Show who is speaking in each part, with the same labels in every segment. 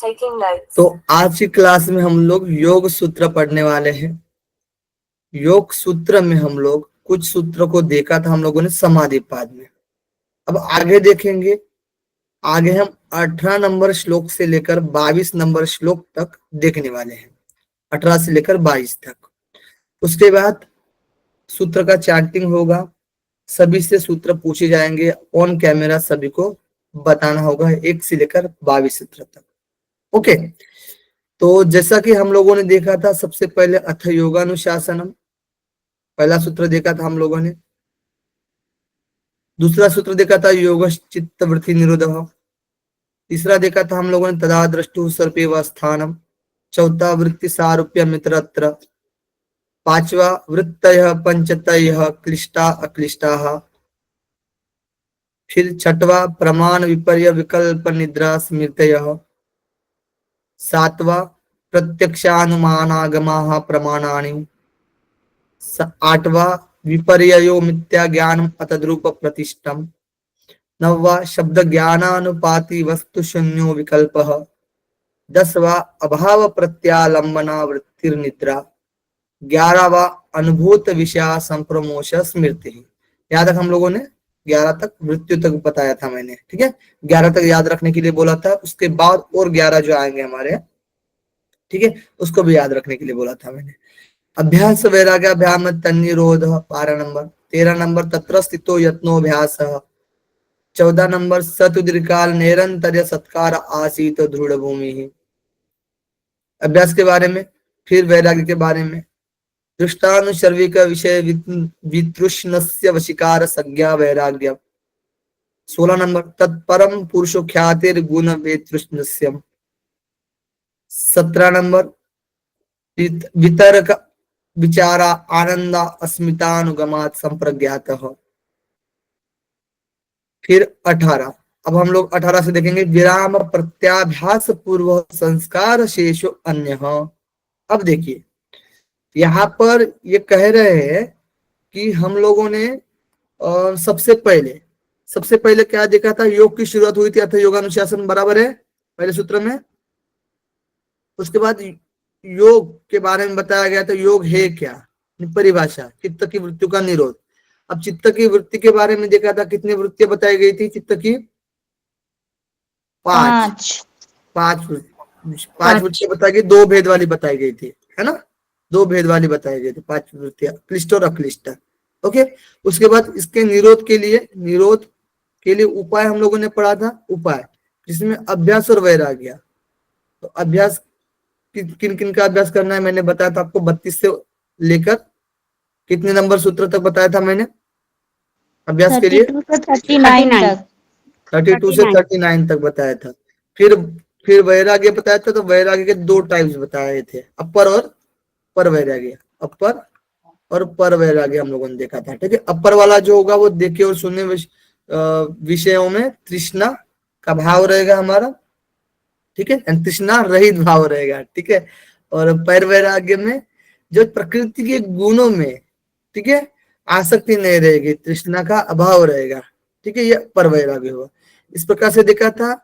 Speaker 1: तो आज की क्लास में हम लोग योग सूत्र पढ़ने वाले हैं। योग सूत्र में हम लोग कुछ सूत्र को देखा था हम लोगों ने समाधि पाद में। अब आगे देखेंगे। आगे हम 18 नंबर श्लोक से लेकर 22 नंबर श्लोक तक देखने वाले हैं। 18 से लेकर 22 तक। उसके बाद सूत्र का चैंटिंग होगा। सभी से सूत्र पूछे जाएंगे ऑन कैमरा, सभी को बताना होगा 1 से लेकर 22 सूत्र तक। ओके, तो जैसा कि हम लोगों ने देखा था, सबसे पहले अथ योगानुशासनम पहला सूत्र देखा था हम लोगों ने। दूसरा सूत्र देखा था योग चित्त वृत्ति निरोध। तीसरा देखा था हम लोगों ने तदा दृष्टु सर्पेव स्थानम। चौथा वृत्ति सारूप्य मित्रत्र। पांचवा वृत्तयः पंचतयः क्लिष्टा अक्लिष्टा। फिर छठवा प्रमाण विपर्य विकल्प निद्रा स्मृतयः। सातवा प्रत्यक्षानुमानागमाः प्रमाणानि। आठवा विपर्ययो मिथ्या ज्ञानम अतद्रूप प्रतिष्ठम। नववा शब्द ज्ञानानुपाति वस्तु शून्यो विकल्पः। 10वां अभाव प्रत्यालंबना वृत्तिर्निद्रा। 11वां अनुभूत विषय संप्रमोश स्मृति। यहाँ तक हम लोगों ने 11 तक मृत्यु तक बताया था मैंने, ठीक है। 11 तक याद रखने के लिए बोला था। उसके बाद और 11 जो आएंगे हमारे, ठीक है, उसको भी याद रखने के लिए बोला था मैंने। अभ्यास वैराग्याभ्याम तन्निरोध 12 नंबर। 13 नंबर तत्र स्थितो यत्नोभ्यास। 14 नंबर सतुदीर्घकाल निरंतर सत्कार आसीत दृढ़ भूमि। अभ्यास के बारे में। फिर वैराग्य के बारे में। दृष्टानुसर्विक विषय वितृष्णस्य वशीकार संज्ञा वैराग्य। 16 नंबर तत्परम पुरुषो ख्यातिर गुण वेतृष्णस्य। 17 नंबर वितर्क विचारा आनंदा अस्मितानुगमात संप्रज्ञात। फिर 18, अब हम लोग 18 से देखेंगे विराम प्रत्याभ्यास पूर्व संस्कार शेषो अन्य। अब देखिए यहाँ पर ये कह रहे हैं कि हम लोगों ने सबसे पहले क्या देखा था, योग की शुरुआत हुई थी अथ योगानुशासन, बराबर है पहले सूत्र में। उसके बाद योग के बारे में बताया गया था, योग है क्या, परिभाषा, चित्त की वृत्तियों का निरोध। अब चित्त की वृत्ति के बारे में देखा था, कितनी वृत्तियां बताई गई थी चित्त की? 5 वृत्तियां बताई गई, 2 भेद वाली बताई गई थी, है ना। 2 भेद वाली बताई गई थी, 5 वृत्तियां, क्लिष्ट और अक्लिष्ट। ओके, उसके बाद इसके निरोध के लिए उपाय हम लोगों ने पढ़ा था, उपाय जिसमें अभ्यास और वैराग्य। तो अभ्यास किन किन का अभ्यास करना है मैंने बताया था आपको। 32 से लेकर कितने नंबर सूत्र तक बताया था मैंने अभ्यास के लिए? 32 से 39 तक बताया था। फिर वैराग्य बताया था, तो वैराग्य के 2 टाइप्स बताए थे, अपर और पर वैराग्य। अपर और पर वैराग्य हम लोगों ने देखा था, ठीक है। अपर वाला जो होगा वो देखे और सुनने विषयों में तृष्णा का भाव रहेगा हमारा, ठीक है, तृष्णा रहित भाव रहेगा, ठीक है। और पर वैराग्य में जो प्रकृति के गुणों में, ठीक है, आसक्ति नहीं रहेगी, तृष्णा का अभाव रहेगा, ठीक है, ये पर वैराग्य हुआ। इस प्रकार से देखा था।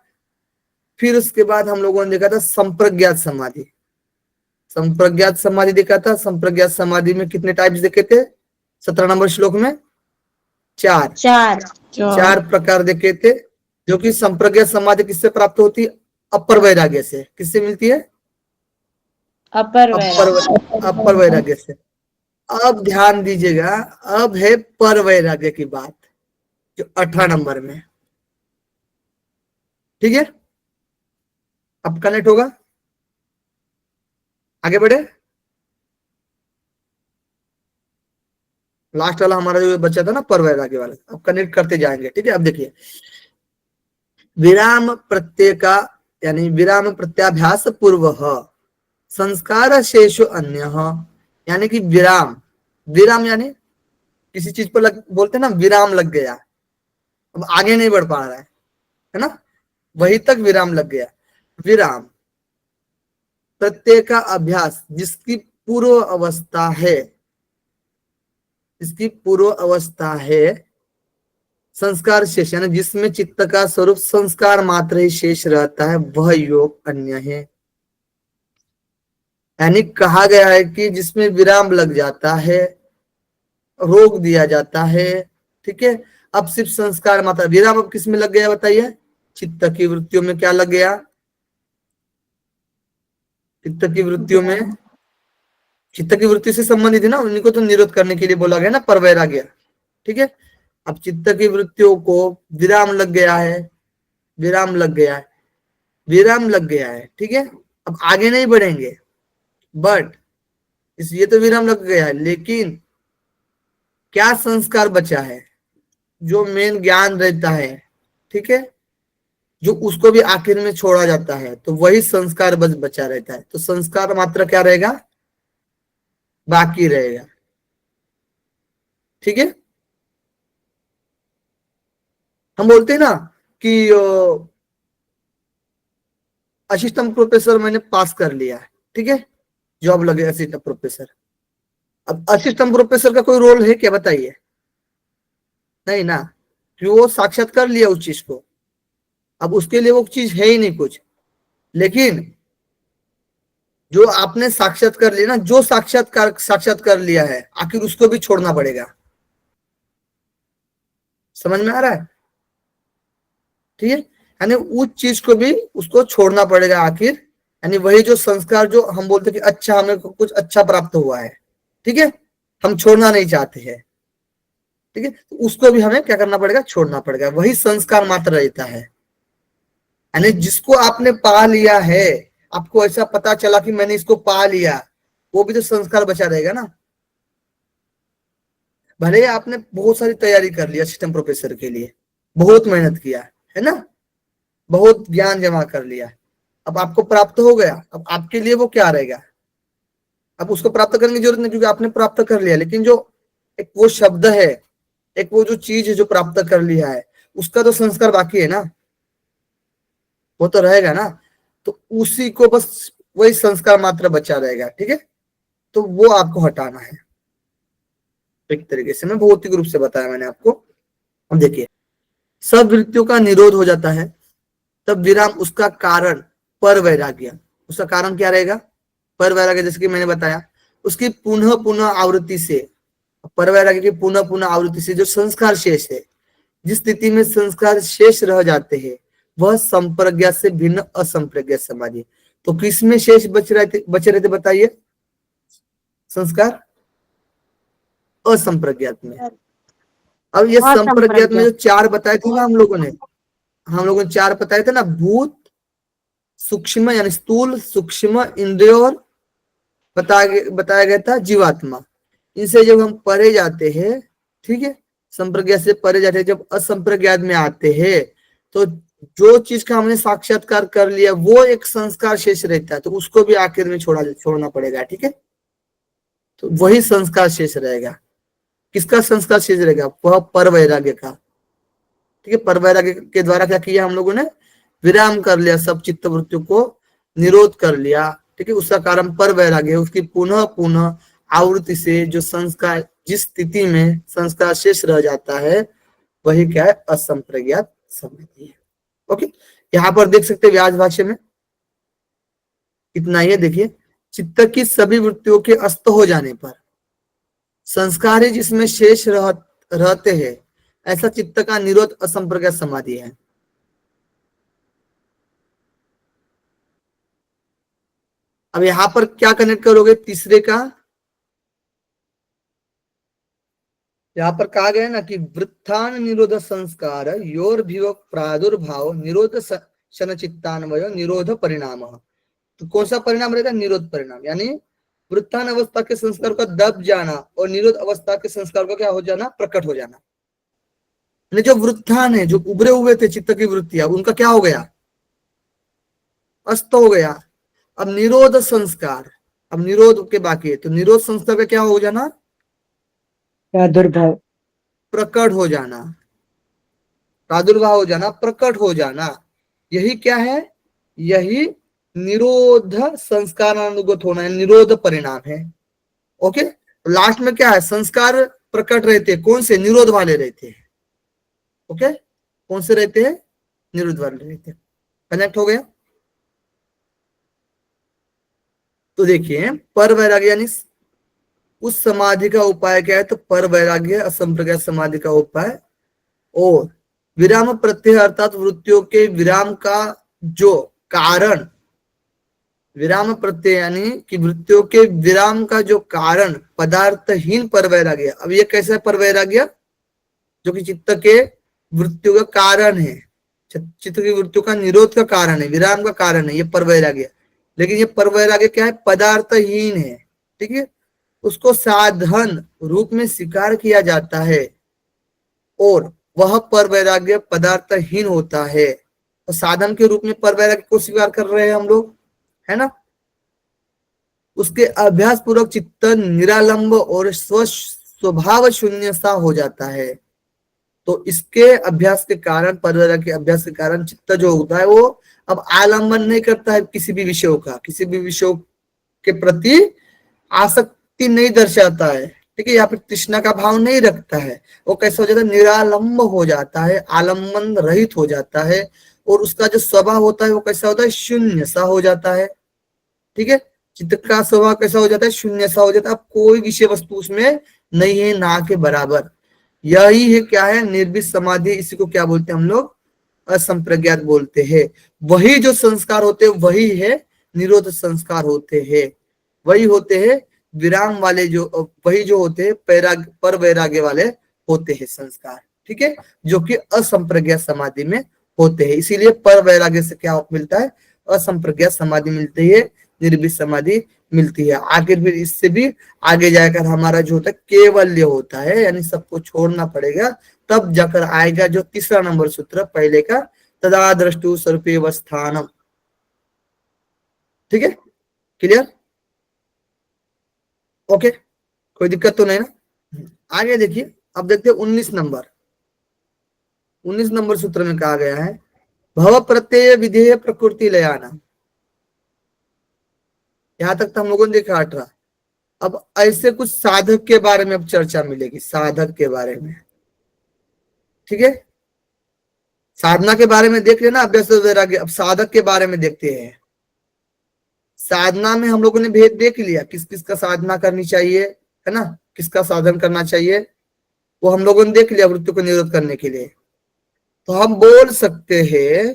Speaker 1: फिर उसके बाद हम लोगों ने देखा था संप्रज्ञात समाधि। संप्रज्ञात समाधि देखा था। संप्रज्ञात समाधि में कितने टाइप्स देखे थे 17 नंबर श्लोक में? 4 प्रकार देखे थे। जो कि संप्रज्ञात समाधि किससे प्राप्त होती है? अपर वैराग्य से। किससे मिलती है? अपर वैराग्य से। अब ध्यान दीजिएगा, अब है पर वैराग्य की बात, जो 18 नंबर में, ठीक है। अब कनेक्ट होगा, आगे बढ़े। लास्ट वाला हमारा जो बचा था ना पर वैराग्य वाला, अब कनेक्ट करते जाएंगे, ठीक है। अब देखिए विराम प्रत्यय का यानी विराम प्रत्याभ्यास पूर्व संस्कार शेषो अन्य, यानी कि विराम यानी किसी चीज पर बोलते ना विराम लग गया, अब आगे नहीं बढ़ पा रहा है ना, वहीं तक विराम लग गया। विराम प्रत्यय का अभ्यास जिसकी पूर्व अवस्था है संस्कार शेष, यानी जिसमें चित्त का स्वरूप संस्कार मात्र ही शेष रहता है, वह योग अन्य है। यानी कहा गया है कि जिसमें विराम लग जाता है, रोक दिया जाता है, ठीक है, अब सिर्फ संस्कार मात्र। विराम अब किस में लग गया बताइए? चित्त की वृत्तियों में क्या लग गया? चित्त की वृत्तियों में, चित्त की वृत्ति से संबंधित है ना, उनको तो निरोध करने के लिए बोला गया ना, परवैराग्य, ठीक है। अब चित्त की वृत्तियों को विराम लग गया है, विराम लग गया है, विराम लग गया है, ठीक है, अब आगे नहीं बढ़ेंगे, बट इस ये तो विराम लग गया है, लेकिन क्या संस्कार बचा है? जो मेन ज्ञान रहता है, ठीक है, जो उसको भी आखिर में छोड़ा जाता है, तो वही संस्कार बस बचा रहता है। तो संस्कार मात्र क्या रहेगा? बाकी रहेगा, ठीक है। हम बोलते हैं ना कि असिस्टेंट प्रोफेसर मैंने पास कर लिया है, ठीक है, जॉब लगे असिस्टेंट प्रोफेसर। अब असिस्टेंट प्रोफेसर का कोई रोल है क्या बताइए? नहीं ना, कि वो साक्षात कर लिया उस चीज को, अब उसके लिए वो चीज है ही नहीं कुछ। लेकिन जो आपने साक्षात कर लिया ना, जो साक्षात कर लिया है, आखिर उसको भी छोड़ना पड़ेगा। समझ में आ रहा है? ठीक है, यानी उस चीज को भी उसको छोड़ना पड़ेगा आखिर, यानी वही जो संस्कार जो हम बोलते कि अच्छा हमें कुछ अच्छा प्राप्त हुआ है, ठीक है, हम छोड़ना नहीं चाहते हैं, ठीक है, तो उसको भी हमें क्या करना पड़ेगा? छोड़ना पड़ेगा, वही संस्कार मात्र रहता है। यानी जिसको आपने पा लिया है, आपको ऐसा पता चला कि मैंने इसको पा लिया, वो भी तो संस्कार बचा रहेगा ना। भले ही आपने बहुत सारी तैयारी कर लिया सिस्टम प्रोफेसर के लिए, बहुत मेहनत किया है ना, बहुत ज्ञान जमा कर लिया, अब आपको प्राप्त हो गया, अब आपके लिए वो क्या रहेगा? अब उसको प्राप्त करने की जरूरत नहीं, क्योंकि आपने प्राप्त कर लिया। लेकिन जो एक वो शब्द है, एक वो जो चीज है जो प्राप्त कर लिया है, उसका तो संस्कार बाकी है ना, वो तो रहेगा ना। तो उसी को बस वही संस्कार मात्र बचा रहेगा, ठीक है, तो वो आपको हटाना है। एक तरीके से मैं भौतिक रूप से बताया मैंने आपको। अब देखिए, सब वृत्तियों का निरोध हो जाता है, तब विराम उसका कारण पर वैराग्य, उसका कारण क्या रहेगा? पर वैराग्य, जैसे कि मैंने बताया, उसकी पुनः पुनः आवृत्ति से, पर वैराग्य की पुनः पुनः आवृत्ति से जो संस्कार शेष है, जिस स्थिति में संस्कार शेष रह जाते हैं, वह संप्रज्ञा से भिन्न असंप्रज्ञात समाधि। तो किस में शेष बचे रहते बताइए? संस्कार असंप्रज्ञात में। अब ये संप्रज्ञात में जो चार बताए थे ना हम लोगों ने चार बताए थे ना, भूत, सूक्ष्म यानी स्थूल, सूक्ष्म, इंद्रिय, और बताया गया था जीवात्मा। इनसे जब हम परे जाते हैं, ठीक है, संप्रज्ञात से परे जाते हैं, जब असंप्रज्ञात में आते हैं, तो जो चीज का हमने साक्षात्कार कर लिया वो एक संस्कार शेष रहता है, तो उसको भी आखिर में छोड़ना पड़ेगा, ठीक है, तो वही संस्कार शेष रहेगा। किसका संस्कार शेष रहेगा? वह पर वैराग्य का, ठीक है। पर वैराग्य के द्वारा क्या किया हम लोगों ने? विराम कर लिया, सब चित्त वृत्तियों को निरोध कर लिया, ठीक है, उसका कारण पर वैराग्य है। उसकी पुनः पुनः आवृत्ति से जो संस्कार, जिस स्थिति में संस्कार शेष रह जाता है, वही क्या है? असंप्रज्ञात समाधि है। ओके, यहाँ पर देख सकते हैं व्यास भाष्य में इतना ही है। देखिए, चित्त की सभी वृत्तियों के अस्त हो जाने पर संस्कार ही जिसमें शेष रहते हैं, ऐसा चित्त का निरोध असंप्रज्ञात समाधि है। अब यहां पर क्या कनेक्ट करोगे तीसरे का? यहाँ पर कहा गया ना कि वृत्थान निरोध संस्कार योर भीव प्रादुर्भाव निरोध शन चित्तान्वय निरोध परिणाम। तो कौन सा परिणाम रहेगा? निरोध परिणाम, यानी वृत्थान अवस्था के संस्कार का दब जाना और निरोध अवस्था के संस्कार का क्या हो जाना? प्रकट हो जाना। जो वृत्थान है, जो उभरे हुए थे चित्त की वृत्तियां, उनका क्या हो गया? अस्त हो गया। अब निरोध संस्कार, अब निरोध के बाकी है, तो निरोध संस्कार का क्या हो जाना?
Speaker 2: प्रादुर्भाव,
Speaker 1: प्रकट हो जाना, प्रादुर्भाव हो जाना, प्रकट हो जाना, यही क्या है? यही निरोध संस्कारानुगत होना है, निरोध परिणाम है। ओके, लास्ट में क्या है? संस्कार प्रकट रहते, कौन से? निरोध वाले रहते हैं। ओके, कौन से रहते हैं? निरुद्ध वाले रहते हैं। कनेक्ट हो गया? तो देखिए, पर वैराग्य यानी उस समाधि का उपाय क्या है? तो पर वैराग्य असंप्रज्ञात समाधि का उपाय। और विराम प्रत्यय अर्थात वृत्तियों के विराम का जो कारण, विराम प्रत्यय यानी कि वृत्तियों के विराम का जो कारण पदार्थहीन पर वैराग्य। अब ये कैसा है पर वैराग्य? जो कि चित्त के वृत्तियों का कारण है, चित्त की वृत्तियों का निरोध का कारण है, विराम का कारण है, ये पर वैराग्य। लेकिन ये पर वैराग्य क्या है? पदार्थहीन है। ठीक है, उसको साधन रूप में स्वीकार किया जाता है और वह पर वैराग्य पदार्थहीन होता है। तो साधन के रूप में पर वैराग्य को स्वीकार कर रहे हैं हम लोग, है ना। उसके अभ्यास पूर्वक चित्त निरालंब और स्वभाव शून्य सा हो जाता है। तो इसके अभ्यास के कारण, पर वैराग्य के अभ्यास के कारण चित्त जो होता है वो अब आलंबन नहीं करता है किसी भी विषयों का, किसी भी विषयों के प्रति आसक्ति नहीं दर्शाता है। ठीक है, या फिर तृष्णा का भाव नहीं रखता है। वो कैसा हो जाता है? निरालंब हो जाता है, आलम्बन रहित हो जाता है। और उसका जो स्वभाव होता है वो कैसा होता है? शून्य सा हो जाता है। ठीक है, चित्त का स्वभाव कैसा हो जाता है? शून्य सा हो जाता है। अब कोई विषय वस्तु उसमें नहीं है, ना के बराबर। यही है क्या है? निर्विष समाधि। इसी को क्या बोलते हैं हम लोग? असंप्रज्ञात बोलते हैं। वही जो संस्कार होते हैं वही है निरोध संस्कार होते हैं, वही होते हैं विराम वाले, जो वही जो होते हैं पर वैराग्य वाले होते हैं संस्कार। ठीक है, जो कि असंप्रज्ञात समाधि में होते हैं। इसीलिए पर वैराग्य से क्या मिलता है? असंप्रज्ञात समाधि मिलती है, निर्विष समाधि मिलती है। आखिर फिर इससे भी आगे जाकर हमारा जो होता है केवल्य होता है, यानी सबको छोड़ना पड़ेगा, तब जाकर आएगा जो तीसरा नंबर सूत्र पहले का, तदा द्रष्टु स्वरूपे स्थानम। ठीक है, क्लियर? ओके, कोई दिक्कत तो नहीं ना? आगे देखिए, अब देखते हैं 19 नंबर। 19 नंबर सूत्र में कहा गया है भव प्रत्यय विधेय प्रकृति लयाना। यहां तक तो हम लोगों ने देखा 18। अब ऐसे कुछ साधक के बारे में अब चर्चा मिलेगी, साधक के बारे में। ठीक है, साधना के बारे में देख लेना अभ्यास वगैरह, अब साधक के बारे में देखते हैं। साधना में हम लोगों ने भेद देख लिया, किस किस का साधना करनी चाहिए, है ना, किसका साधन करना चाहिए, वो हम लोगों ने देख लिया वृत्ति को निरोध करने के लिए। तो हम बोल सकते हैं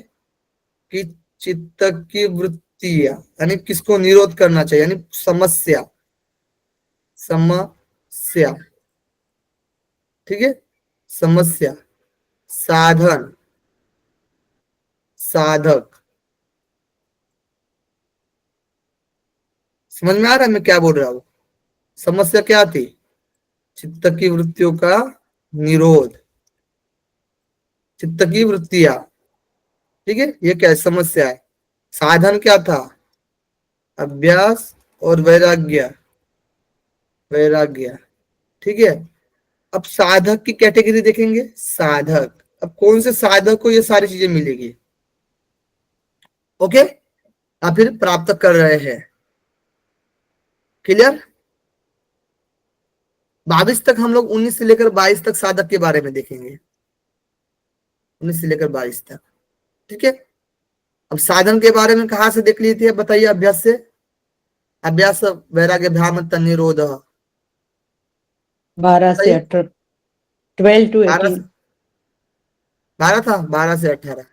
Speaker 1: कि चित्त की वृत्तियां यानी किसको निरोध करना चाहिए, यानी समस्या, समस्या। ठीक है, समस्या, साधन, साधक। समझ में आ रहा है मैं क्या बोल रहा हूं? समस्या क्या थी? चित्त की वृत्तियों का निरोध, चित्त की वृत्तियां। ठीक है, ये क्या है? समस्या है। साधन क्या था? अभ्यास और वैराग्य, वैराग्य। ठीक है, अब साधक की कैटेगरी देखेंगे। साधक, अब कौन से साधक को ये सारी चीजें मिलेगी? ओके, या फिर प्राप्त कर रहे हैं? क्लियर? 22 तक हम लोग 19 से लेकर 22 तक साधक के बारे में देखेंगे, 19 से लेकर 22 तक। ठीक है, अब साधन के बारे में कहां से देख लिए थे बताइए? अभ्यास से। अभ्यास वैराग्य भ्राम निरोध।
Speaker 2: 12 से
Speaker 1: बताइए।
Speaker 2: 18, 12 to
Speaker 1: 12
Speaker 2: 18।
Speaker 1: 12 था, 12 से 18।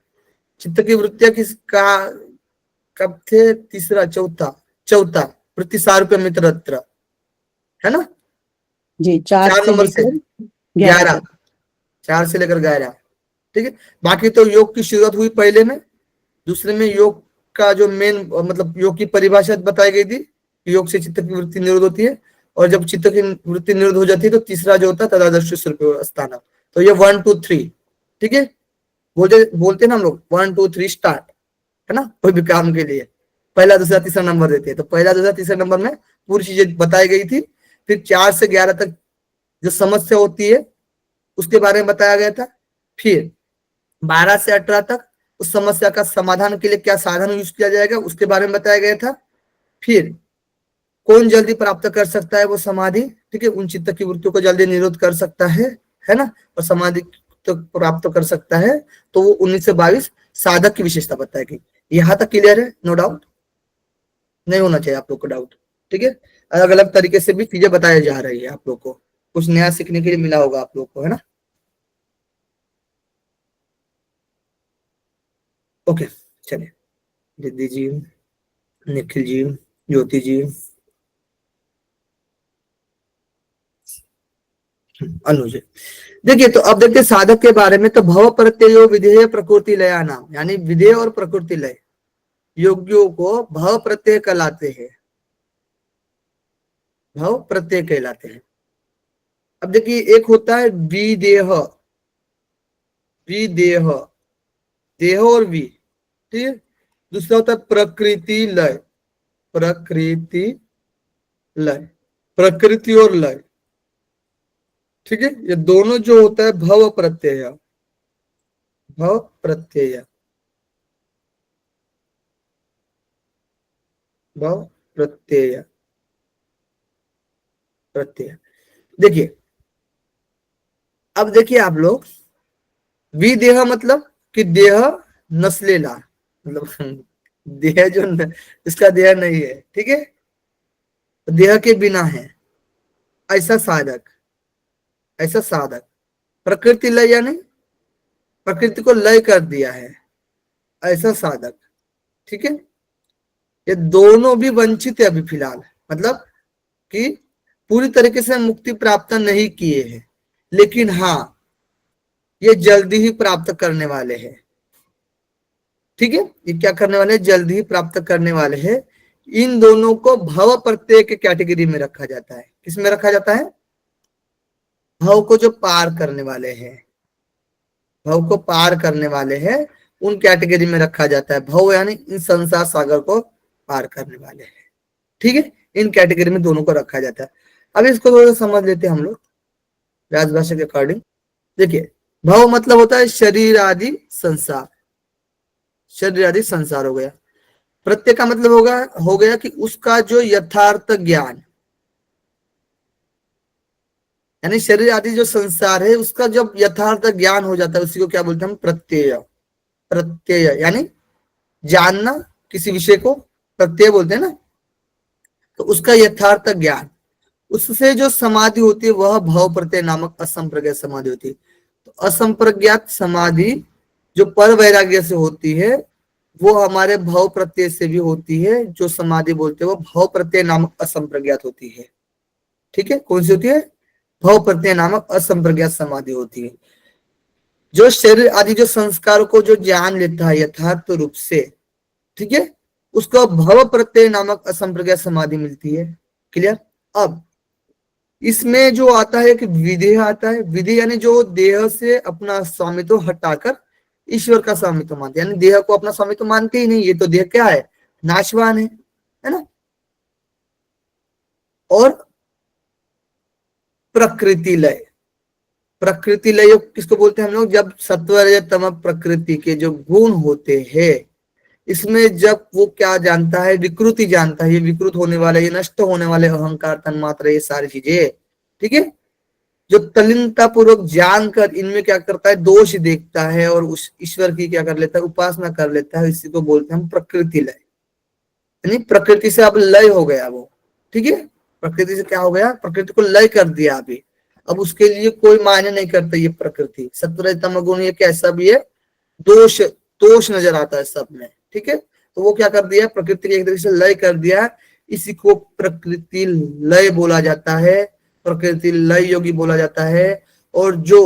Speaker 1: चित्त की वृत्तियां किसका कब थे? तीसरा, चौथा, चौथा वृत्ति सारूप्य मित्रत्र, है ना।
Speaker 2: जी, 4
Speaker 1: 4
Speaker 2: से
Speaker 1: नंबर से
Speaker 2: लेकर 11
Speaker 1: 11,
Speaker 2: तक।
Speaker 1: 4 से लेकर 11। ठीक है, बाकी तो योग की शुरुआत हुई पहले में। दूसरे में योग का जो मेन मतलब योग की परिभाषा बताई गई थी, योग से चित्त की वृत्ति निरोध होती है। और जब चित्त की वृत्ति निरोध हो जाती है तो तीसरा जो होता है तदादृश्य स्वरूप स्थान। तो ये 1 2 3। ठीक है, बोलते हैं ना हम लोग 1 2 3 स्टार्ट, है ना, कोई भी काम के लिए पहला दूसरा तीसरा नंबर देते हैं। तो पहला दूसरा तीसरा नंबर में पूरी चीजें बताई गई थी। फिर 4 से 11 तक जो समस्या होती है उसके बारे में बताया गया था। फिर 12 से 18 तक उस समस्या का समाधान के लिए क्या साधन यूज किया जाएगा उसके बारे में बताया गया था। फिर कौन जल्दी प्राप्त कर सकता है वो समाधि, ठीक है, उन चित्त की वृत्तियों को जल्दी निरोध कर सकता है ना, और समाधि प्राप्त कर सकता है, तो वो 19 से 22 साधक की विशेषता बताएगी। यहां तक क्लियर है? नो डाउट, नहीं होना चाहिए आप लोग को डाउट। ठीक है, अलग अलग तरीके से भी चीजें बताई जा रही है, आप लोग को कुछ नया सीखने के लिए मिला होगा आप लोग को, है ना। ओके, चलिए, रिद्धि जी, निखिल जी, ज्योति जी, अनुज। देखिए, तो अब देखते साधक के बारे में। तो भव प्रत्ययो विधेय प्रकृति लया नाम, यानी विधेय और प्रकृति लय योगियों को भव प्रत्यय कहलाते हैं, भव प्रत्यय कहलाते हैं। अब देखिए, एक होता है विदेह, विदेह, देह और वी, ठीक है। दूसरा होता है प्रकृति लय, प्रकृति लय, प्रकृति और लय, ठीक है। ये दोनों जो होता है भव प्रत्यय, भव प्रत्यय, भव प्रत्यय, प्रत्यय। देखिए, अब देखिए आप लोग, विदेह मतलब कि देह नस्लेला, मतलब देह जो इसका देह नहीं है, ठीक है, देह के बिना है, ऐसा साधक, ऐसा साधक। प्रकृति लय यानी प्रकृति को लय कर दिया है, ऐसा साधक, ठीक है। ये दोनों भी वंचित है अभी फिलहाल, मतलब कि पूरी तरीके से मुक्ति प्राप्त नहीं किए हैं, लेकिन हाँ, ये जल्दी ही प्राप्त करने वाले हैं, ठीक है। ये क्या करने वाले हैं? जल्दी ही प्राप्त करने वाले हैं। इन दोनों को भव प्रत्यय के कैटेगरी में रखा जाता है। किस में रखा जाता है? भव को जो पार करने वाले हैं, भव को पार करने वाले हैं, उन कैटेगरी में रखा जाता है। भव यानी इन संसार सागर को पार करने वाले हैं, ठीक है। इन कैटेगरी में दोनों को रखा जाता है। अब इसको थोड़ा समझ लेते हैं हम लोग राजभाषा के अकॉर्डिंग। देखिए, भव मतलब होता है शरीर आदि संसार, शरीर आदि संसार हो गया। प्रत्यय का मतलब हो गया कि उसका जो यथार्थ ज्ञान, यानी शरीर आदि जो संसार है उसका जब यथार्थ ज्ञान हो जाता है, उसी को क्या बोलते हैं हम? प्रत्यय। प्रत्यय यानी जानना किसी विषय को, प्रत्यय बोलते हैं ना। तो उसका यथार्थ ज्ञान, उससे जो समाधि होती है वह भव प्रत्यय नामक असंप्रज्ञात समाधि होती है। तो असंप्रज्ञात समाधि जो पर वैराग्य से होती है, वो हमारे भव प्रत्यय से भी होती है। जो समाधि बोलते हैं वो भव प्रत्यय नामक असंप्रज्ञात होती है, ठीक है। कौन सी होती है? भव प्रत्यय नामक असंप्रज्ञात समाधि होती है। जो शरीर आदि जो संस्कार को जो जान लेता है यथार्थ रूप से, ठीक है, उसको भव प्रत्यय नामक असंप्रज्ञात समाधि मिलती है। क्लियर? अब इसमें जो आता है कि विदेह आता है। विदेह यानी जो देह से अपना स्वामित्व हटाकर ईश्वर का स्वामित्व मानते, यानी देह को अपना स्वामित्व मानते ही नहीं। ये तो देह क्या है? नाशवान है ना। और प्रकृति लय, प्रकृति लय किसको बोलते हैं हम लोग? जब सत्व रजतम प्रकृति के जो गुण होते हैं, इसमें जब वो क्या जानता है? विकृति जानता है। ये विकृत होने वाले, ये नष्ट होने वाले अहंकार, तन्मात्र, ये सारी चीजें, ठीक है, जो तल्लीनता पूर्वक जानकर इनमें क्या करता है? दोष देखता है और उस ईश्वर की क्या कर लेता है? उपासना कर लेता है। इसी को बोलते हैं हम प्रकृति लय, यानी प्रकृति से अब लय हो गया वो, ठीक है। प्रकृति से क्या हो गया? प्रकृति को लय कर दिया अभी। अब उसके लिए कोई मायने नहीं करता ये प्रकृति। सत्व तम गुण ये कैसा भी है, दोष दोष नजर आता है सब में, ठीक है। तो वो क्या कर दिया? प्रकृति एक तरीके से लय कर दिया। इसी को प्रकृति लय बोला जाता है, प्रकृति लय योगी बोला जाता है। और जो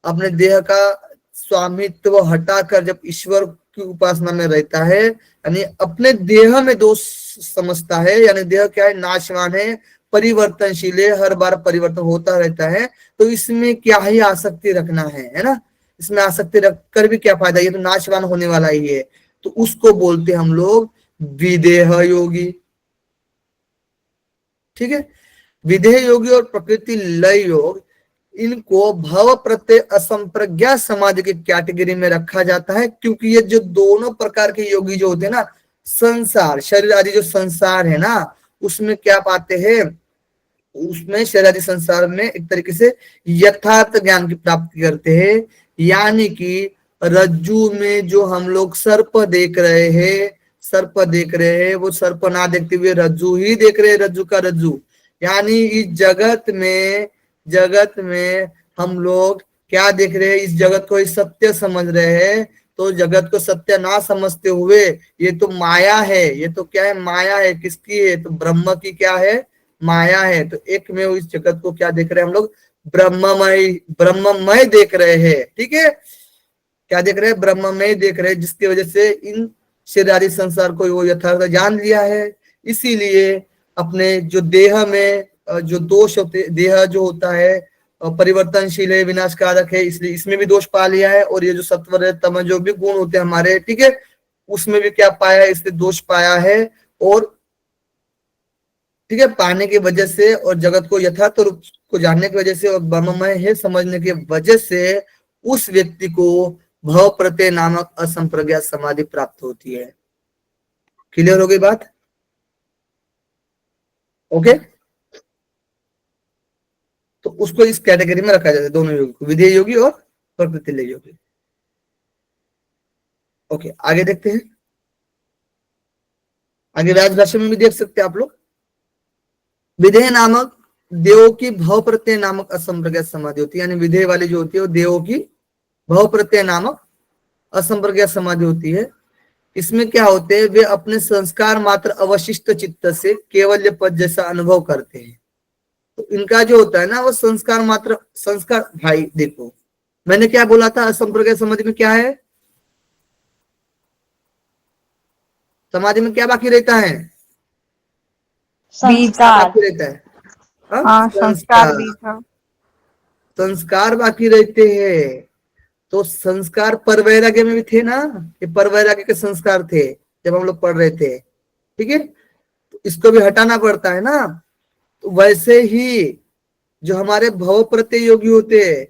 Speaker 1: अपने देह का स्वामित्व हटाकर जब ईश्वर की उपासना में रहता है, यानी अपने देह में दोष समझता है, यानी देह क्या है? नाशवान है, परिवर्तनशील है, हर बार परिवर्तन होता रहता है। तो इसमें क्या ही आसक्ति रखना है ना। इसमें आसक्ति रख कर भी क्या फायदा? ये तो नाशवान होने वाला ही है। तो उसको बोलते हम लोग विदेह योगी, ठीक है। विदेह योगी और प्रकृति लय योग, इनको भव प्रत्यय असंप्रज्ञा समाधि की कैटेगरी में रखा जाता है। क्योंकि ये जो दोनों प्रकार के योगी जो होते हैं ना, संसार शरीर आदि जो संसार है ना, उसमें क्या पाते हैं? उसमें शरीर आदि संसार में एक तरीके से यथार्थ ज्ञान की प्राप्ति करते हैं यानी कि रज्जू में जो हम लोग सर्प देख रहे हैं, सर्प देख रहे हैं, वो सर्प ना देखते हुए रज्जू ही देख रहे हैं, रज्जू का रज्जू। यानी इस जगत में हम लोग क्या देख रहे हैं, इस जगत को ही सत्य समझ रहे हैं। तो जगत को सत्य ना समझते हुए ये तो माया है, ये तो क्या है, माया है। किसकी है? तो ब्रह्म की क्या है, माया है। तो एक में इस जगत को क्या देख रहे हैं हम लोग, ब्रह्ममय देख रहे हैं। ठीक है, क्या देख रहे हैं, ब्रह्ममय देख रहे हैं, जिसकी वजह से इन शरीरादि संसार को वो यथार्थ जान लिया है। इसीलिए अपने जो देह में जो दोष होते, देह जो होता है परिवर्तनशील है, विनाशकारक है, इसलिए इसमें भी दोष पा लिया है। और ये जो सत्व तम जो भी गुण होते हैं हमारे, ठीक है, उसमें भी क्या पाया है, इसलिए दोष पाया है। और ठीक है, पाने की वजह से और जगत को यथार्थ रूप को जानने की वजह से और ब्रह्ममय है समझने की वजह से उस व्यक्ति को भव प्रत्यय नामक असंप्रज्ञात समाधि प्राप्त होती है। क्लियर हो गई बात? ओके, तो उसको इस कैटेगरी में रखा जाता है, दोनों योगी को, विधेय योगी और प्रकृति लय योगी। ओके, आगे देखते हैं। आगे व्यास भाष्य में भी देख सकते हैं आप लोग। विधेय नामक देवों की भव प्रत्यय नामक असंप्रज्ञात समाधि होती है। यानी विधेय वाली जो होती है वो देवों की भव प्रत्यय नामक असंप्रज्ञात समाधि होती है। इसमें क्या होते हैं, वे अपने संस्कार मात्र अवशिष्ट चित्त से केवल पद जैसा अनुभव करते हैं। तो इनका जो होता है ना वो संस्कार मात्र, संस्कार, भाई देखो मैंने क्या बोला था, असंप्रज्ञात समाधि में क्या है, समाधि में क्या बाकी रहता है, क्या
Speaker 3: संस्कार।
Speaker 1: बाकी रहता है?
Speaker 3: हाँ, संस्कार भी था।
Speaker 1: संस्कार बाकी रहते हैं। तो संस्कार पर वैराग्य में भी थे ना, ये पर वैराग्य के संस्कार थे जब हम लोग पढ़ रहे थे। ठीक है, तो इसको भी हटाना पड़ता है ना। तो वैसे ही जो हमारे भव प्रत्यय योगी होते हैं,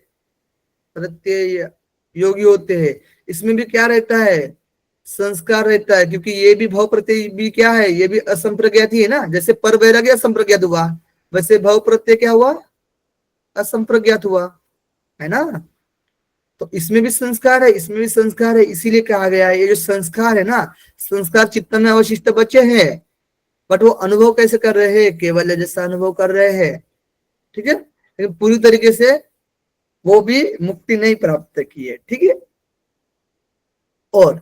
Speaker 1: प्रत्यय योगी होते हैं, इसमें भी क्या रहता है, संस्कार रहता है। क्योंकि ये भी भव प्रत्यय भी क्या है, ये भी असंप्रज्ञात ही है ना। जैसे पर वैराग्य असंप्रज्ञात हुआ, वैसे भव प्रत्यय क्या हुआ, असंप्रज्ञात हुआ, है ना। तो इसमें भी संस्कार है, इसमें भी संस्कार है। इसीलिए कहा गया है ये जो संस्कार है ना, संस्कार चित्त में अवशिष्ट बचे हैं, बट वो अनुभव कैसे कर रहे हैं, केवल जैसा अनुभव कर रहे हैं। ठीक है, लेकिन पूरी तरीके से वो भी मुक्ति नहीं प्राप्त की है। ठीक है, और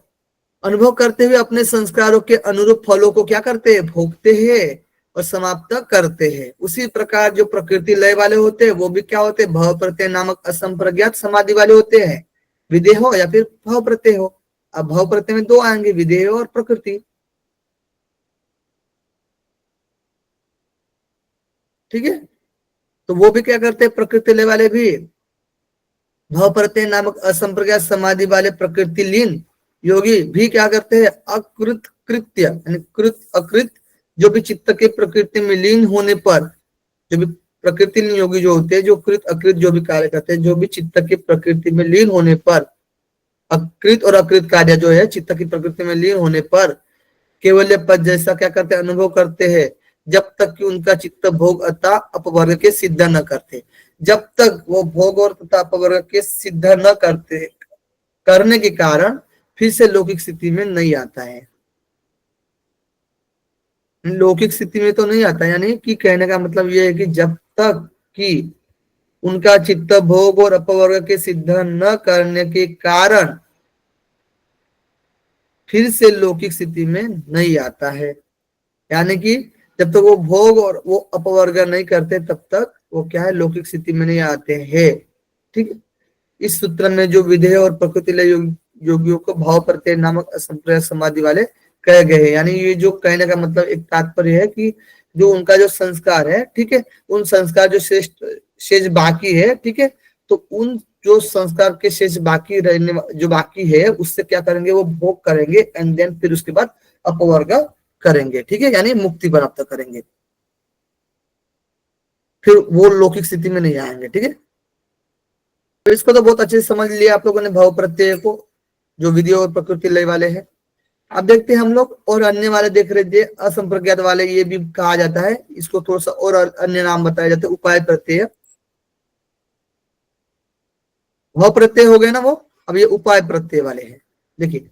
Speaker 1: अनुभव करते हुए अपने संस्कारों के अनुरूप फलों को क्या करते हैं, भोगते हैं और समाप्त करते हैं। उसी प्रकार जो प्रकृति लय वाले होते हैं वो भी क्या होते हैं, भव प्रत्यय नामक असंप्रज्ञात समाधि वाले होते हैं। विधेय हो या फिर भव प्रत्यय हो। अब भव प्रत्यय में दो आएंगे, विधेय और प्रकृति। ठीक है, तो वो भी क्या करते हैं, प्रकृति लय वाले भी भव प्रत्यय नामक असंप्रज्ञात समाधि वाले प्रकृति लीन योगी भी क्या करते हैं, अकृत कृत्य यानी कृत अकृत जो भी चित्त के प्रकृति में लीन होने पर, जो भी प्रकृति लीन योगी जो होते हैं, जो कृत अकृत जो भी कार्य करते हैं, जो भी चित्त की प्रकृति में लीन होने पर, अकृत और अकृत कार्य जो है चित्त की प्रकृति में लीन होने पर केवल पद जैसा क्या करते हैं, अनुभव करते हैं, जब तक कि उनका चित्त भोग अथवा अपवर्ग के सिद्ध न करते। जब तक वो भोग और तथा अपवर्ग के सिद्ध न करते, करने के कारण फिर से लौकिक स्थिति में नहीं आता है। लौकिक स्थिति में तो नहीं आता, यानी कि कहने का मतलब यह है कि जब तक कि उनका चित्त भोग और अपवर्ग के सिद्ध न करने के कारण फिर से लौकिक स्थिति में नहीं आता है। यानी कि जब तक वो भोग और वो अपवर्ग नहीं करते तब तक वो क्या है, लौकिक स्थिति में नहीं आते हैं। ठीक है, इस सूत्र में जो विधेय और प्रकृति लय योगियों को भाव प्रत्यय नामक असंप्रज्ञात समाधि वाले कहे गए हैं। यानी ये जो कहने का मतलब एक तात्पर्य है कि जो उनका जो संस्कार है, ठीक है, उन संस्कार जो शेष बाकी है, ठीक है, तो उन जो संस्कार के शेष बाकी रहने जो बाकी है उससे क्या करेंगे, वो भोग करेंगे एंड देन फिर उसके बाद अपवर्ग करेंगे। ठीक है, यानी मुक्ति प्राप्त करेंगे, फिर वो लौकिक स्थिति में नहीं आएंगे। ठीक है, तो इसको तो बहुत अच्छे से समझ लिया आप लोगों ने, भाव प्रत्यय को जो विधि और प्रकृति लय वाले हैं। अब देखते हैं हम लोग और अन्य वाले देख रहे थे, असंप्रज्ञात वाले, ये भी कहा जाता है, इसको थोड़ा सा और अन्य नाम बताया जाता है, उपाय प्रत्यय। भव प्रत्यय हो गए ना वो। अब ये उपाय प्रत्यय वाले हैं। देखिए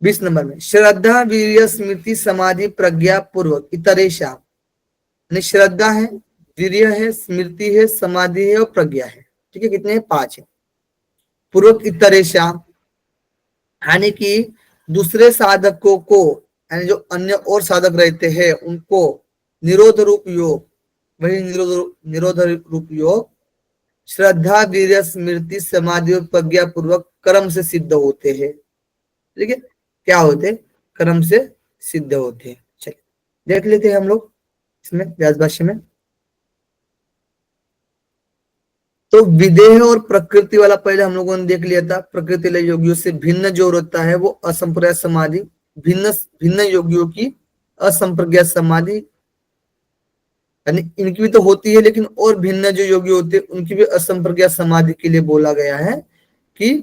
Speaker 1: 20 नंबर में, श्रद्धा वीर्य स्मृति समाधि प्रज्ञा पूर्वक इतरेशा, यानी श्रद्धा है, वीर्य है, स्मृति है, समाधि है और प्रज्ञा है। ठीक है, कितने हैं? 5 है। पूर्वक इतरेशा यानी कि दूसरे साधकों को, यानी जो अन्य और साधक रहते हैं उनको निरोध रूप योग, वही निरोध रूप योग श्रद्धा वीर्य स्मृति समाधि और प्रज्ञा पूर्वक कर्म से सिद्ध होते हैं। ठीक है, क्या होते हैं? कर्म से सिद्ध होते हैं। चलिए देख लेते हैं हम लोग इसमें व्यास भाष्य में। तो विदेह और प्रकृति वाला पहले हम लोगों ने देख लिया था। प्रकृति लय योगियों से भिन्न जो रहता है वो असंप्रज्ञात समाधि, भिन्न भिन्न योगियों की असंप्रज्ञात समाधि, यानी इनकी भी तो होती है लेकिन और भिन्न जो योगी होते हैं उनकी भी असंप्रज्ञात समाधि के लिए बोला गया है कि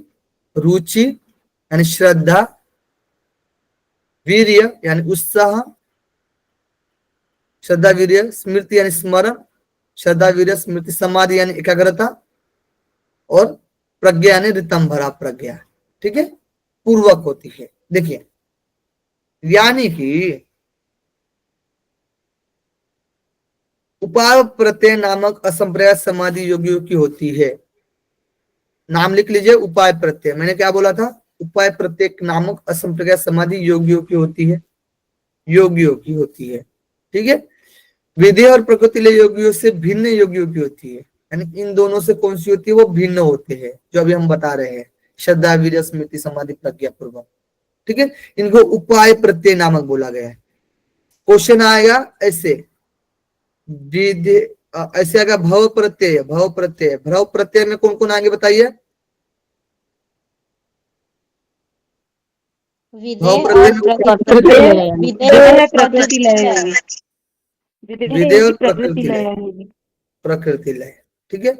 Speaker 1: रुचि यानी श्रद्धा, वीर्य यानी उत्साह, श्रद्धा वीर्य स्मृति यानी स्मरण, श्रद्धा वीर्य स्मृति समाधि यानी एकाग्रता, और प्रज्ञा यानी ऋतंभरा प्रज्ञा। ठीक है, पूर्वक होती है। देखिए यानी कि उपाय प्रत्यय नामक असंप्रज्ञात समाधि योगियों की होती है। नाम लिख लीजिए, उपाय प्रत्यय। मैंने क्या बोला था? उपाय प्रत्यय नामक असंप्रज्ञात समाधि योगियों की होती है, योगियों की होती है। ठीक है, विधेय और प्रकृति लय योगियों से भिन्न योगियों की होती है, यानी इन दोनों से कौन सी होती है? वो भिन्न होते हैं, जो अभी हम बता रहे हैं, श्रद्धा वीर्य स्मृति समाधि प्रज्ञा पूर्वक। ठीक है, इनको उपाय प्रत्यय नामक बोला गया है। क्वेश्चन आएगा ऐसे, ऐसे आएगा भव प्रत्यय, भव प्रत्यय, भव प्रत्यय में कौन कौन आएंगे बताइए? भव प्रत्यय में
Speaker 3: विदेह प्रकृति लय होगी।
Speaker 1: विधेय और प्रकृति लय, प्रकृति लय। ठीक है,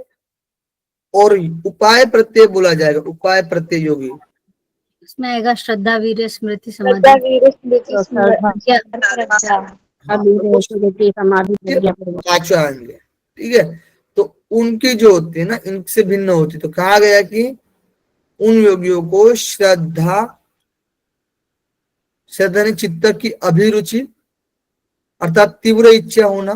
Speaker 1: और उपाय प्रत्यय बोला जाएगा, उपाय प्रत्यय योगी।
Speaker 4: इसमें आएगा श्रद्धा वीर्य स्मृति समाधि
Speaker 1: पांचवा आएंगे। ठीक है, तो उनकी जो होती है ना, इनसे भिन्न होती, तो कहा गया कि उन योगियों को श्रद्धा, श्रद्धा ने चित्त की अभिरुचि अर्थात तीव्र इच्छा होना,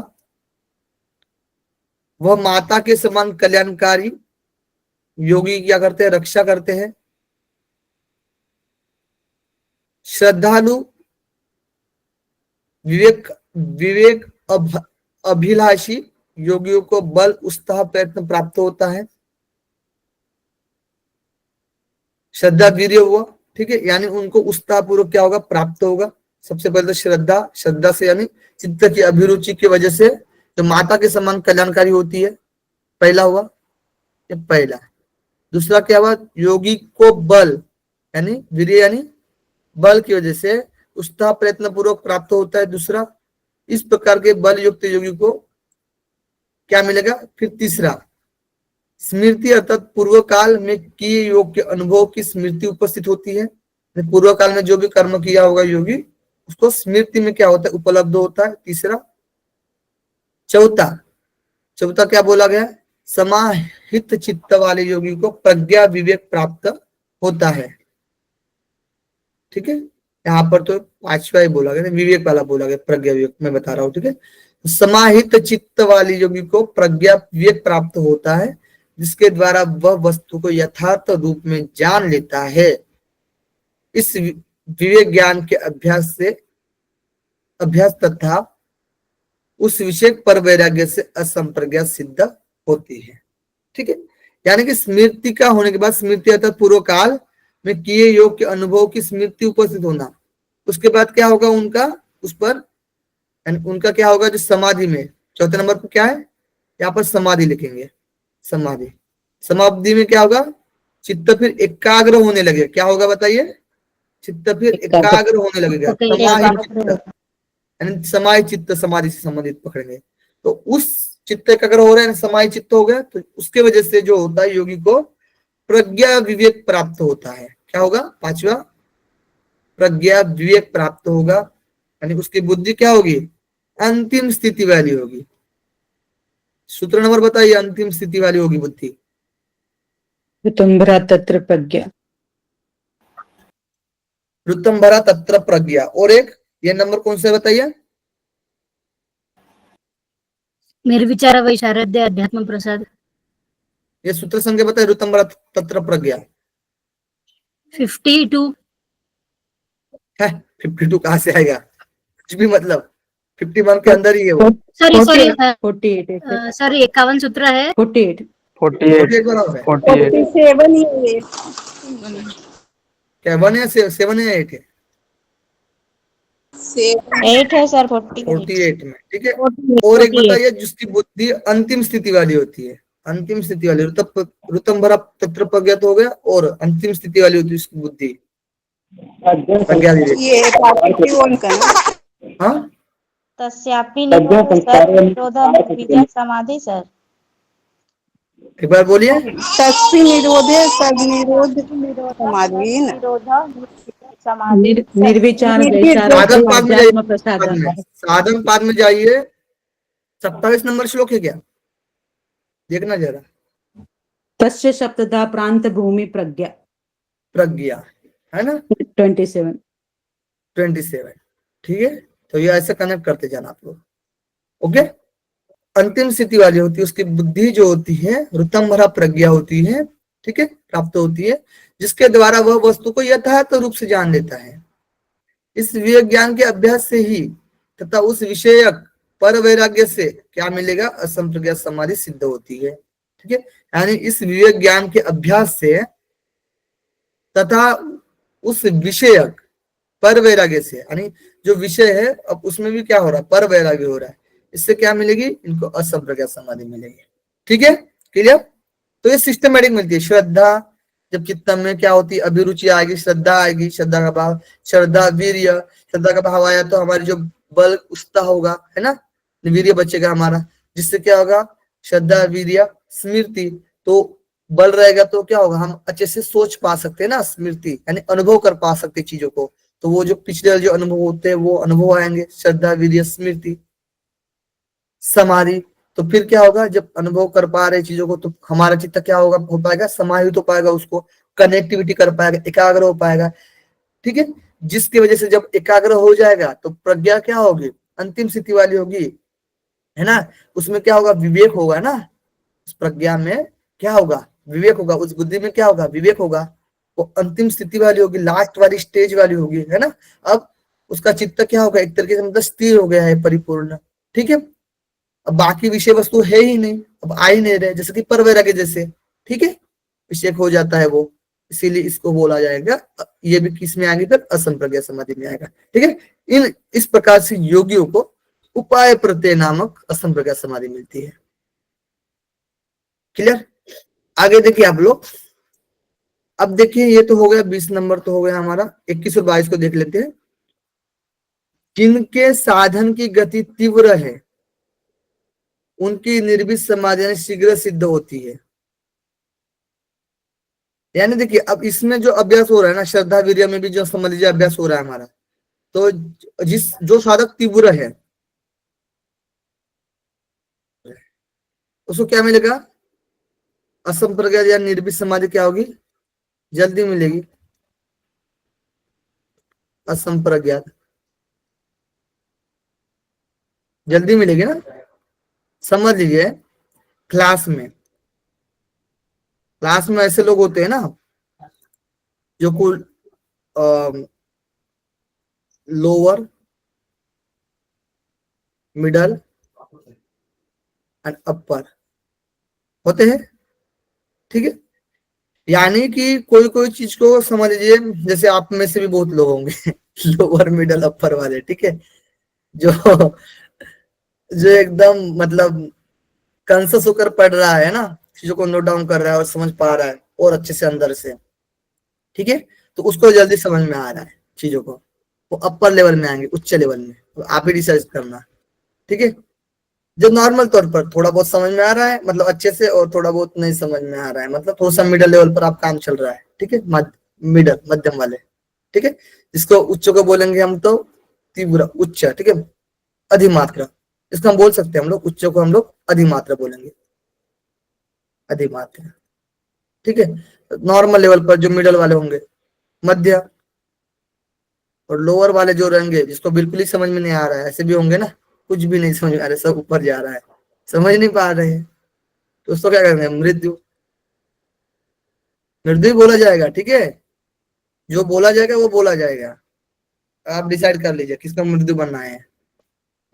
Speaker 1: वह माता के समान कल्याणकारी, योगी क्या करते हैं? रक्षा करते हैं। श्रद्धालु, विवेक विवेक अभिलाषी योगियों को बल उत्साह प्रयत्न प्राप्त होता है। श्रद्धा वीर्य हुआ। ठीक है, यानी उनको उत्साह पूर्वक क्या होगा? प्राप्त होगा। सबसे पहले तो श्रद्धा, श्रद्धा से यानी चित्त की अभिरुचि की वजह से जो माता के समान कल्याणकारी होती है, पहला हुआ, ये पहला। दूसरा क्या हुआ? योगी को बल यानी वीर्य यानी बल की वजह से उत्साह प्रयत्न पूर्वक प्राप्त होता है, दूसरा। इस प्रकार के बल युक्त योगी को क्या मिलेगा? फिर तीसरा स्मृति अर्थात पूर्व काल में किए योग के अनुभव की स्मृति उपस्थित होती है। पूर्व काल में जो भी कर्म किया होगा योगी, उसको स्मृति में क्या होता है? उपलब्ध होता है, तीसरा। चौथा क्या बोला गया? समाहित चित्त वाले योगी को प्रज्ञा विवेक प्राप्त होता है। ठीक है, यहाँ पर तो पांचवा ही बोला गया, विवेक वाला बोला गया, प्रज्ञा विवेक मैं बता रहा हूँ। ठीक है, समाहित चित्त वाली योगी को प्रज्ञा विवेक प्राप्त होता है, जिसके द्वारा वह वस्तु को यथार्थ रूप में जान लेता है। इस विवेक ज्ञान के अभ्यास तथा उस विषय पर वैराग्य से असंप्रज्ञा सिद्ध होती है। ठीक है, यानी कि स्मृति का होने के बाद, स्मृति अर्थात पूर्व काल में किए योग के अनुभव की स्मृति उपस्थित होना, उसके बाद क्या होगा? उनका उस पर उनका क्या होगा? जो समाधि में चौथे नंबर पर क्या है? यहाँ पर समाधि लिखेंगे। समाधि में क्या होगा? चित्त फिर एकाग्र होने लगे। क्या होगा बताइए? चित्त फिर एकाग्र होने लगेगा, समाहित चित्त समाधि से संबंधित पकड़ेंगे। तो उस चित्त एकाग्र हो रहा है, समाहित चित्त हो गया, तो उसके वजह से जो होता है योगी को प्रज्ञा विवेक प्राप्त होता है। क्या होगा? पांचवा, प्रज्ञा विवेक प्राप्त होगा, यानी उसकी बुद्धि क्या होगी? अंतिम स्थिति वाली होगी। सूत्र नंबर बताइए, अंतिम स्थिति वाली होगी बुद्धि।
Speaker 2: ऋतुम्भरा तत्र प्रज्ञा।
Speaker 1: ऋतंभरा तत्र प्रज्ञा। और एक ये नंबर कौन सा है बताइए?
Speaker 4: निर्विचार वैशारद्य अध्यात्म प्रसाद।
Speaker 1: ये सूत्र संख्या बताइए, ऋतंभरा तत्र प्रज्ञा
Speaker 4: 52।
Speaker 1: है। 52 कहाँ से आएगा? कुछ भी मतलब 51 के अंदर ही है वो।
Speaker 4: सॉरी
Speaker 2: 48
Speaker 4: सॉरी 51 सूत्र है।
Speaker 2: 48
Speaker 1: 48 बराबर है।
Speaker 3: 47 ही है।
Speaker 1: क्या 1 या 7 या 8 है?
Speaker 3: 8 है सर, 48
Speaker 1: 48 में, ठीक है। और एक बताइए जिसकी बुद्धि अंतिम स्थिति वाली होती है, अंतिम स्थिति वाली ऋतंभरा तत्र प्रज्ञा तो हो गया, और अंतिम स्थिति वाली होती है उसकी बुद्धि प्रज्ञा विवेक।
Speaker 3: ये 51 का ना?
Speaker 1: हाँ
Speaker 5: तस्यापि निरोधः सर निरोधः निर्विजय समाधि सर।
Speaker 1: एक बार बोलिए।
Speaker 3: तस्सी निरोधे सद निरोध समाधि न।
Speaker 5: निरोधः निर्विजय समाधि सर।
Speaker 2: निर्विचार
Speaker 1: साधन
Speaker 2: वैशारद्य
Speaker 1: पाद में जाइए,
Speaker 2: अध्यात्म प्रसाद।
Speaker 1: साधन पाद में जाइए, 27 नंबर श्लोक है क्या, देखना जरा।
Speaker 2: तस्य सप्तधा प्रांत भूमि प्रज्ञा।
Speaker 1: प्रज्ञा है ना,
Speaker 2: 27।
Speaker 1: 27, ठीक है। तो ये ऐसे कनेक्ट करते जाना आप लोग, ओके। अंतिम स्थिति वाली होती है उसकी बुद्धि जो होती है, ऋतंभरा प्रज्ञा होती है, ठीक है, प्राप्त होती है, जिसके द्वारा वह वस्तु को यथार्थ रूप से जान लेता है। इस विवेक ज्ञान के अभ्यास से ही तथा उस विषयक पर वैराग्य से क्या मिलेगा? असंप्रज्ञात समाधि सिद्ध होती है, ठीक है। यानी इस विवेक ज्ञान के अभ्यास से तथा उस विषयक पर वैराग्य से, यानी जो विषय है अब उसमें भी क्या हो रहा है? पर वैराग्य हो रहा है। इससे क्या मिलेगी? इनको असंप्रज्ञात समाधि मिलेगी, ठीक है, क्लियर। तो ये सिस्टमेटिक मिलती है। श्रद्धा, जब चित्त में क्या होती है? अभिरुचि आएगी, श्रद्धा आएगी, श्रद्धा का भाव, श्रद्धा वीर्य, श्रद्धा का भाव आया तो हमारी जो बल उत्साह होगा, है ना, वीर्य बचेगा हमारा, जिससे क्या होगा? श्रद्धा वीर्य स्मृति, तो बल रहेगा तो क्या होगा? हम अच्छे से सोच पा सकते हैं ना, स्मृति यानी अनुभव कर पा सकते चीजों को, तो वो जो पिछले जो अनुभव होते हैं वो अनुभव आएंगे, श्रद्धा वीर्य स्मृति समाधि। तो फिर क्या होगा? जब अनुभव कर पा रहे चीजों को तो हमारा चित्त क्या होगा? हो पाएगा समाहित हो पाएगा, उसको कनेक्टिविटी कर पाएगा, एकाग्र हो पाएगा, ठीक है। जिसकी वजह से जब एकाग्र हो जाएगा तो प्रज्ञा क्या होगी? अंतिम स्थिति वाली होगी, है ना। उसमें क्या होगा? विवेक होगा ना, उस प्रज्ञा में क्या होगा? विवेक होगा, उस बुद्धि में क्या होगा? विवेक होगा। वो अंतिम स्थिति वाली होगी, लास्ट वाली स्टेज वाली होगी, है ना। अब उसका चित्त क्या होगा? एक तरीके से मतलब स्थिर हो गया है, परिपूर्ण, ठीक है। अब बाकी विषय वस्तु है ही नहीं, अब आ ही नहीं रहे, जैसे कि परवैराग्य जैसे, ठीक है, विषय हो जाता है वो, इसीलिए इसको बोला जाएगा। ये भी किस में आएंगे? फिर असंप्रज्ञा समाधि में आएगा, ठीक है। इस प्रकार से योगियों को उपाय प्रत्यय नामक असंप्रज्ञा समाधि मिलती है, क्लियर। आगे देखिए आप लोग, अब देखिए ये तो हो गया 20 नंबर तो हो गया हमारा, 21 और 22 को देख लेते हैं। जिनके साधन की गति तीव्र है उनकी निर्वित समाधि शीघ्र सिद्ध होती है। यानी देखिए अब इसमें जो अभ्यास हो रहा है ना, श्रद्धा वीर्य में भी जो समझ लीजिए अभ्यास हो रहा है हमारा, तो जो साधक तीव्र है उसको क्या मिलेगा? असंप्रज्ञात या निर्वित समाधि क्या होगी? जल्दी मिलेगी, असंप्रज्ञात जल्दी मिलेगी ना। समझ लीजिए क्लास में ऐसे लोग होते हैं ना जो कुल लोअर मिडल एंड अपर होते हैं, ठीक है। यानी कि कोई कोई चीज को समझ लीजिए, जैसे आप में से भी बहुत लोग होंगे लोअर मिडल अपर वाले, ठीक है, जो जो एकदम मतलब कॉन्शियस होकर पढ़ रहा है ना, चीजों को नोट डाउन कर रहा है और समझ पा रहा है और अच्छे से अंदर से, ठीक है, तो उसको जल्दी समझ में आ रहा है चीजों को, वो अपर लेवल में आएंगे, उच्च लेवल में, तो आप ही रिसर्च करना, ठीक है। जो नॉर्मल तौर पर थोड़ा बहुत समझ में आ रहा है मतलब अच्छे से, और थोड़ा बहुत नहीं समझ में आ रहा है मतलब थोड़ा सा मिडल लेवल पर आप काम चल रहा है, ठीक है, मिडल मध्यम वाले, ठीक है। जिसको उच्च को बोलेंगे हम तो तीव्र उच्च, ठीक है, अधिमात्रा, इसको हम बोल सकते हैं हम लोग, उच्च को हम लोग अधिमात्रा बोलेंगे, अधिमात्रा, ठीक है। नॉर्मल लेवल पर जो मिडल वाले होंगे, मध्य, और लोअर वाले जो रहेंगे जिसको बिल्कुल ही समझ में नहीं आ रहा है, ऐसे भी होंगे ना, कुछ भी नहीं समझ में आ रहा है, सब ऊपर जा रहा है, समझ नहीं पा रहे हैं, तो उसको क्या करेंगे, मृत्यु, मृत्यु बोला जाएगा। ठीक है, जो बोला जाएगा वो बोला जाएगा। आप डिसाइड कर लीजिए किसको मृत्यु बनना है,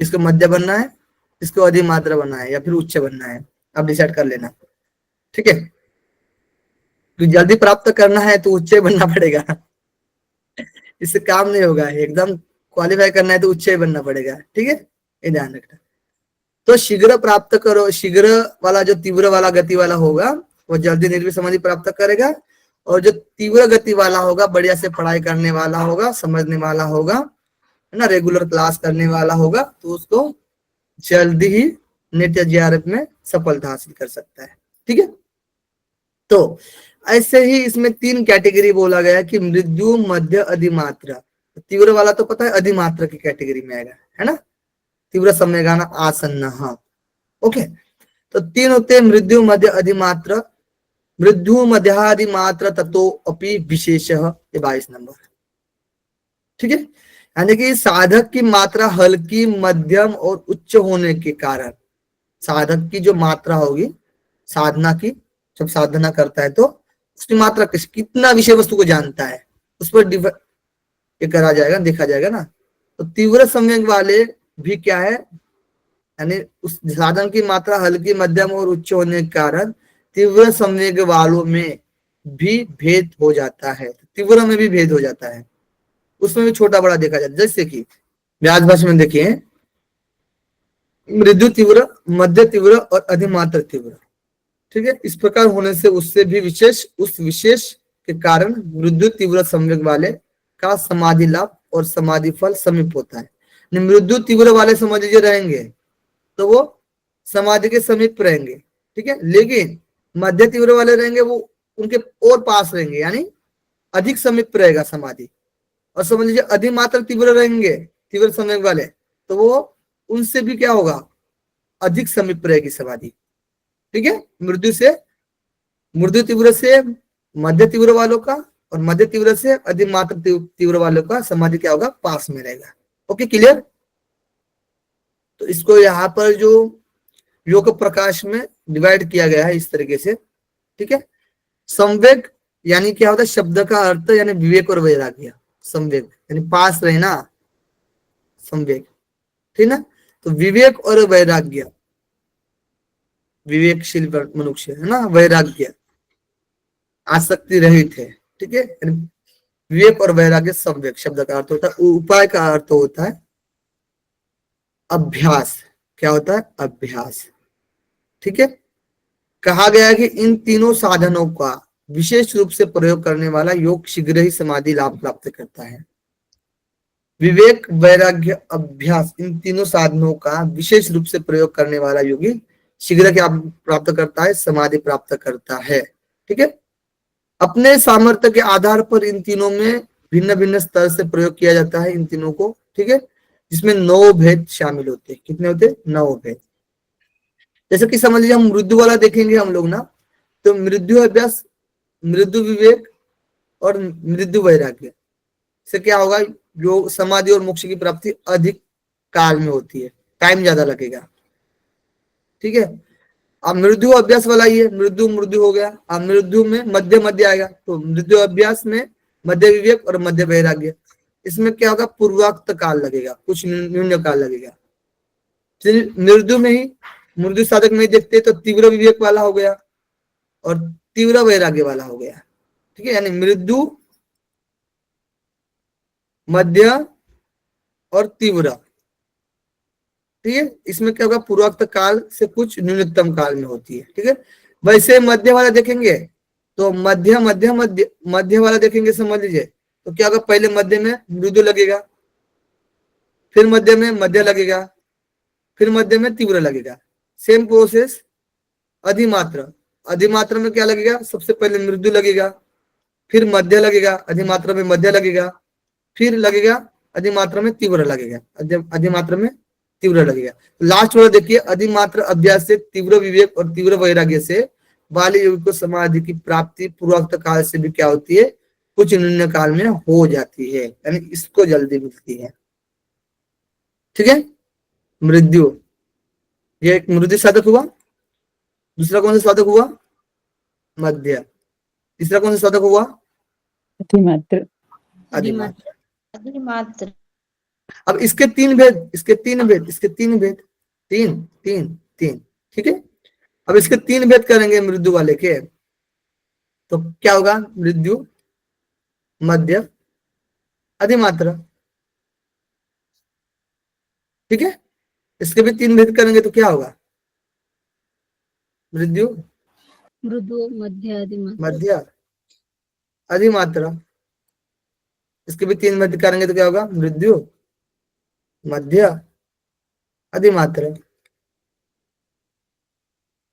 Speaker 1: किसको मध्य बनना है, किसको अधिमात्रा बनना है, या फिर उच्च बनना है, आप डिसाइड कर लेना। ठीक है, तो जल्दी प्राप्त करना है तो उच्च बनना पड़ेगा, इससे काम नहीं होगा, एकदम क्वालिफाई करना है तो उच्च बनना पड़ेगा। ठीक है, ये ध्यान रखना। तो शीघ्र प्राप्त करो, शीघ्र वाला जो तीव्र वाला गति वाला होगा वो जल्दी निर्विष समाधि प्राप्त करेगा, और जो तीव्र गति वाला होगा, बढ़िया से पढ़ाई करने वाला होगा, समझने वाला होगा, है ना, रेगुलर क्लास करने वाला होगा, तो उसको जल्दी ही नेट या जेआरएफ में सफलता हासिल कर सकता है। ठीक है, तो ऐसे ही इसमें 3 कैटेगरी बोला गया है कि मृत्यु, मध्य, अधिमात्रा। तीव्र वाला तो पता है अधिमात्रा की कैटेगरी में आएगा, है ना, तीव्र सम्यगान आसन्न। हाँ, ओके, तो 3 होते हैं, मृत्यु, मध्य, अधिमात्र। मृत्यु मध्याधिमात्र ततो अपि विशेष, ये 22 नंबर। ठीक है, यानी कि साधक की मात्रा हल्की, मध्यम और उच्च होने के कारण, साधक की जो मात्रा होगी साधना की, जब साधना करता है तो उसकी मात्रा कितना विषय वस्तु को जानता है, उस पर ये करा जाएगा, देखा जाएगा ना। तो तीव्र संवेग वाले भी क्या है, यानी उस साधन की मात्रा हल्की, मध्यम और उच्च होने के कारण तीव्र संवेग वालों में भी भेद हो जाता है, तीव्र में भी भेद हो जाता है, उसमें भी छोटा बड़ा देखा जाता है। जैसे कि व्यास भाषा में देखिए, मृदु तीव्र, मध्य तीव्र और अधिमात्र तीव्र। ठीक है, इस प्रकार होने से उससे भी विशेष, उस विशेष के कारण मृदु तीव्र संवेग वाले का समाधि लाभ और समाधि फल समीप होता है। मृदु तीव्र वाले समझ लीजिए रहेंगे तो वो समाधि के समीप रहेंगे। ठीक है, लेकिन मध्य तीव्र वाले रहेंगे वो उनके और पास रहेंगे, यानी अधिक समीप रहेगा समाधि। और समझ लीजिए अधिमात्र तीव्र रहेंगे, तीव्र संवेग वाले, तो वो उनसे भी क्या होगा, अधिक समीप रहेगी समाधि। ठीक है, मृदु तीव्र से मध्य तीव्र वालों का, और मध्य तीव्र से अधिमात्र तीव्र वालों का समाधि क्या होगा, पास में रहेगा। Okay, clear. तो इसको यहाँ पर जो योग प्रकाश में डिवाइड किया गया है इस तरीके से। ठीक है, संवेग यानी क्या होता है, शब्द का अर्थ यानी विवेक और वैराग्य। संवेग यानी पास रहना, संवेग, ठीक ना। तो विवेक और वैराग्य, विवेकशील मनुष्य है ना, वैराग्य आसक्ति रहित है। ठीक है, विवेक और वैराग्य संवेग शब्द का अर्थ होता है। उपाय का अर्थ होता है अभ्यास। क्या होता है, अभ्यास। ठीक है, कहा गया है कि इन तीनों साधनों का विशेष रूप से प्रयोग करने वाला योग शीघ्र ही समाधि लाभ प्राप्त करता है। विवेक, वैराग्य, अभ्यास, इन तीनों साधनों का विशेष रूप से प्रयोग करने वाला योगी शीघ्र क्या प्राप्त करता है, समाधि प्राप्त करता है। ठीक है, अपने सामर्थ्य के आधार पर इन तीनों में भिन्न भिन्न स्तर से प्रयोग किया जाता है इन तीनों को। ठीक है, जिसमें 9 भेद शामिल होते हैं। कितने होते हैं, 9 भेद। जैसे कि समझ लीजिए हम मृत्यु वाला देखेंगे हम लोग ना, तो मृत्यु अभ्यास, मृत्यु विवेक और मृत्यु वैराग्य से क्या होगा, जो समाधि और मोक्ष की प्राप्ति अधिक काल में होती है, टाइम ज्यादा लगेगा। ठीक है, अब मृत्यु अभ्यास वाला ही है, मृत्यु हो गया। अब मृत्यु में मध्य मध्य आएगा, तो मृत्यु अभ्यास में मध्य विवेक और मध्य वैराग्य, इसमें क्या होगा, पूर्वोक्त काल लगेगा, कुछ न्यून काल लगेगा। मृत्यु में ही, मृत्यु साधक में ही देखते तो तीव्र विवेक वाला हो गया और तीव्र वैराग्य वाला हो गया। ठीक है, यानी मृत्यु, मध्य और तीव्र। ठीक है, इसमें क्या होगा, पूर्वोक्त काल से कुछ न्यूनतम काल में होती है। ठीक है, वैसे मध्य वाला देखेंगे तो मध्य मध्य मध्य मध्य वाला देखेंगे, समझ लीजिए, तो क्या होगा, पहले मध्य में मृदु लगेगा, फिर मध्य में मध्य लगेगा, फिर मध्य में तीव्र लगेगा। सेम प्रोसेस अधिमात्र, अधिमात्र में क्या लगेगा, सबसे पहले मृदु लगेगा, फिर मध्य लगेगा, अधिमात्र में मध्य लगेगा, फिर लगेगा अधिमात्र में तीव्र लगेगा, अधिमात्र में तीव्र लगेगा। लास्ट वाला देखिए, अधिमात्र अभ्यास से तीव्र विवेक और तीव्र वैराग्य से बाल्य युग को समाधि की प्राप्ति पूर्वोक्त काल से भी क्या होती है, कुछ न्यून काल में हो जाती है, यानी इसको जल्दी मिलती है। ठीक है, मृत्यु, ये एक मृत्यु साधक हुआ। दूसरा कौन सा साधक हुआ, मध्य। तीसरा कौन सा साधक हुआ,
Speaker 2: अधिमात्र।
Speaker 1: अधिमात्र।
Speaker 5: अधिमात्र।
Speaker 1: अब इसके तीन भेद, इसके तीन भेद, इसके तीन भेद, तीन तीन तीन। ठीक है, अब इसके तीन भेद करेंगे मृत्यु वाले के, तो क्या होगा, मृत्यु, मध्य, अधिमात्र। ठीक है, इसके भी तीन भेद करेंगे तो क्या होगा, मृत्यु,
Speaker 4: मृदु मध्य अधिमात्र।
Speaker 1: मध्य, अधिमात्र। इसके भी तीन भेद करेंगे तो क्या होगा, मृत्यु, मध्य, अधिमात्र।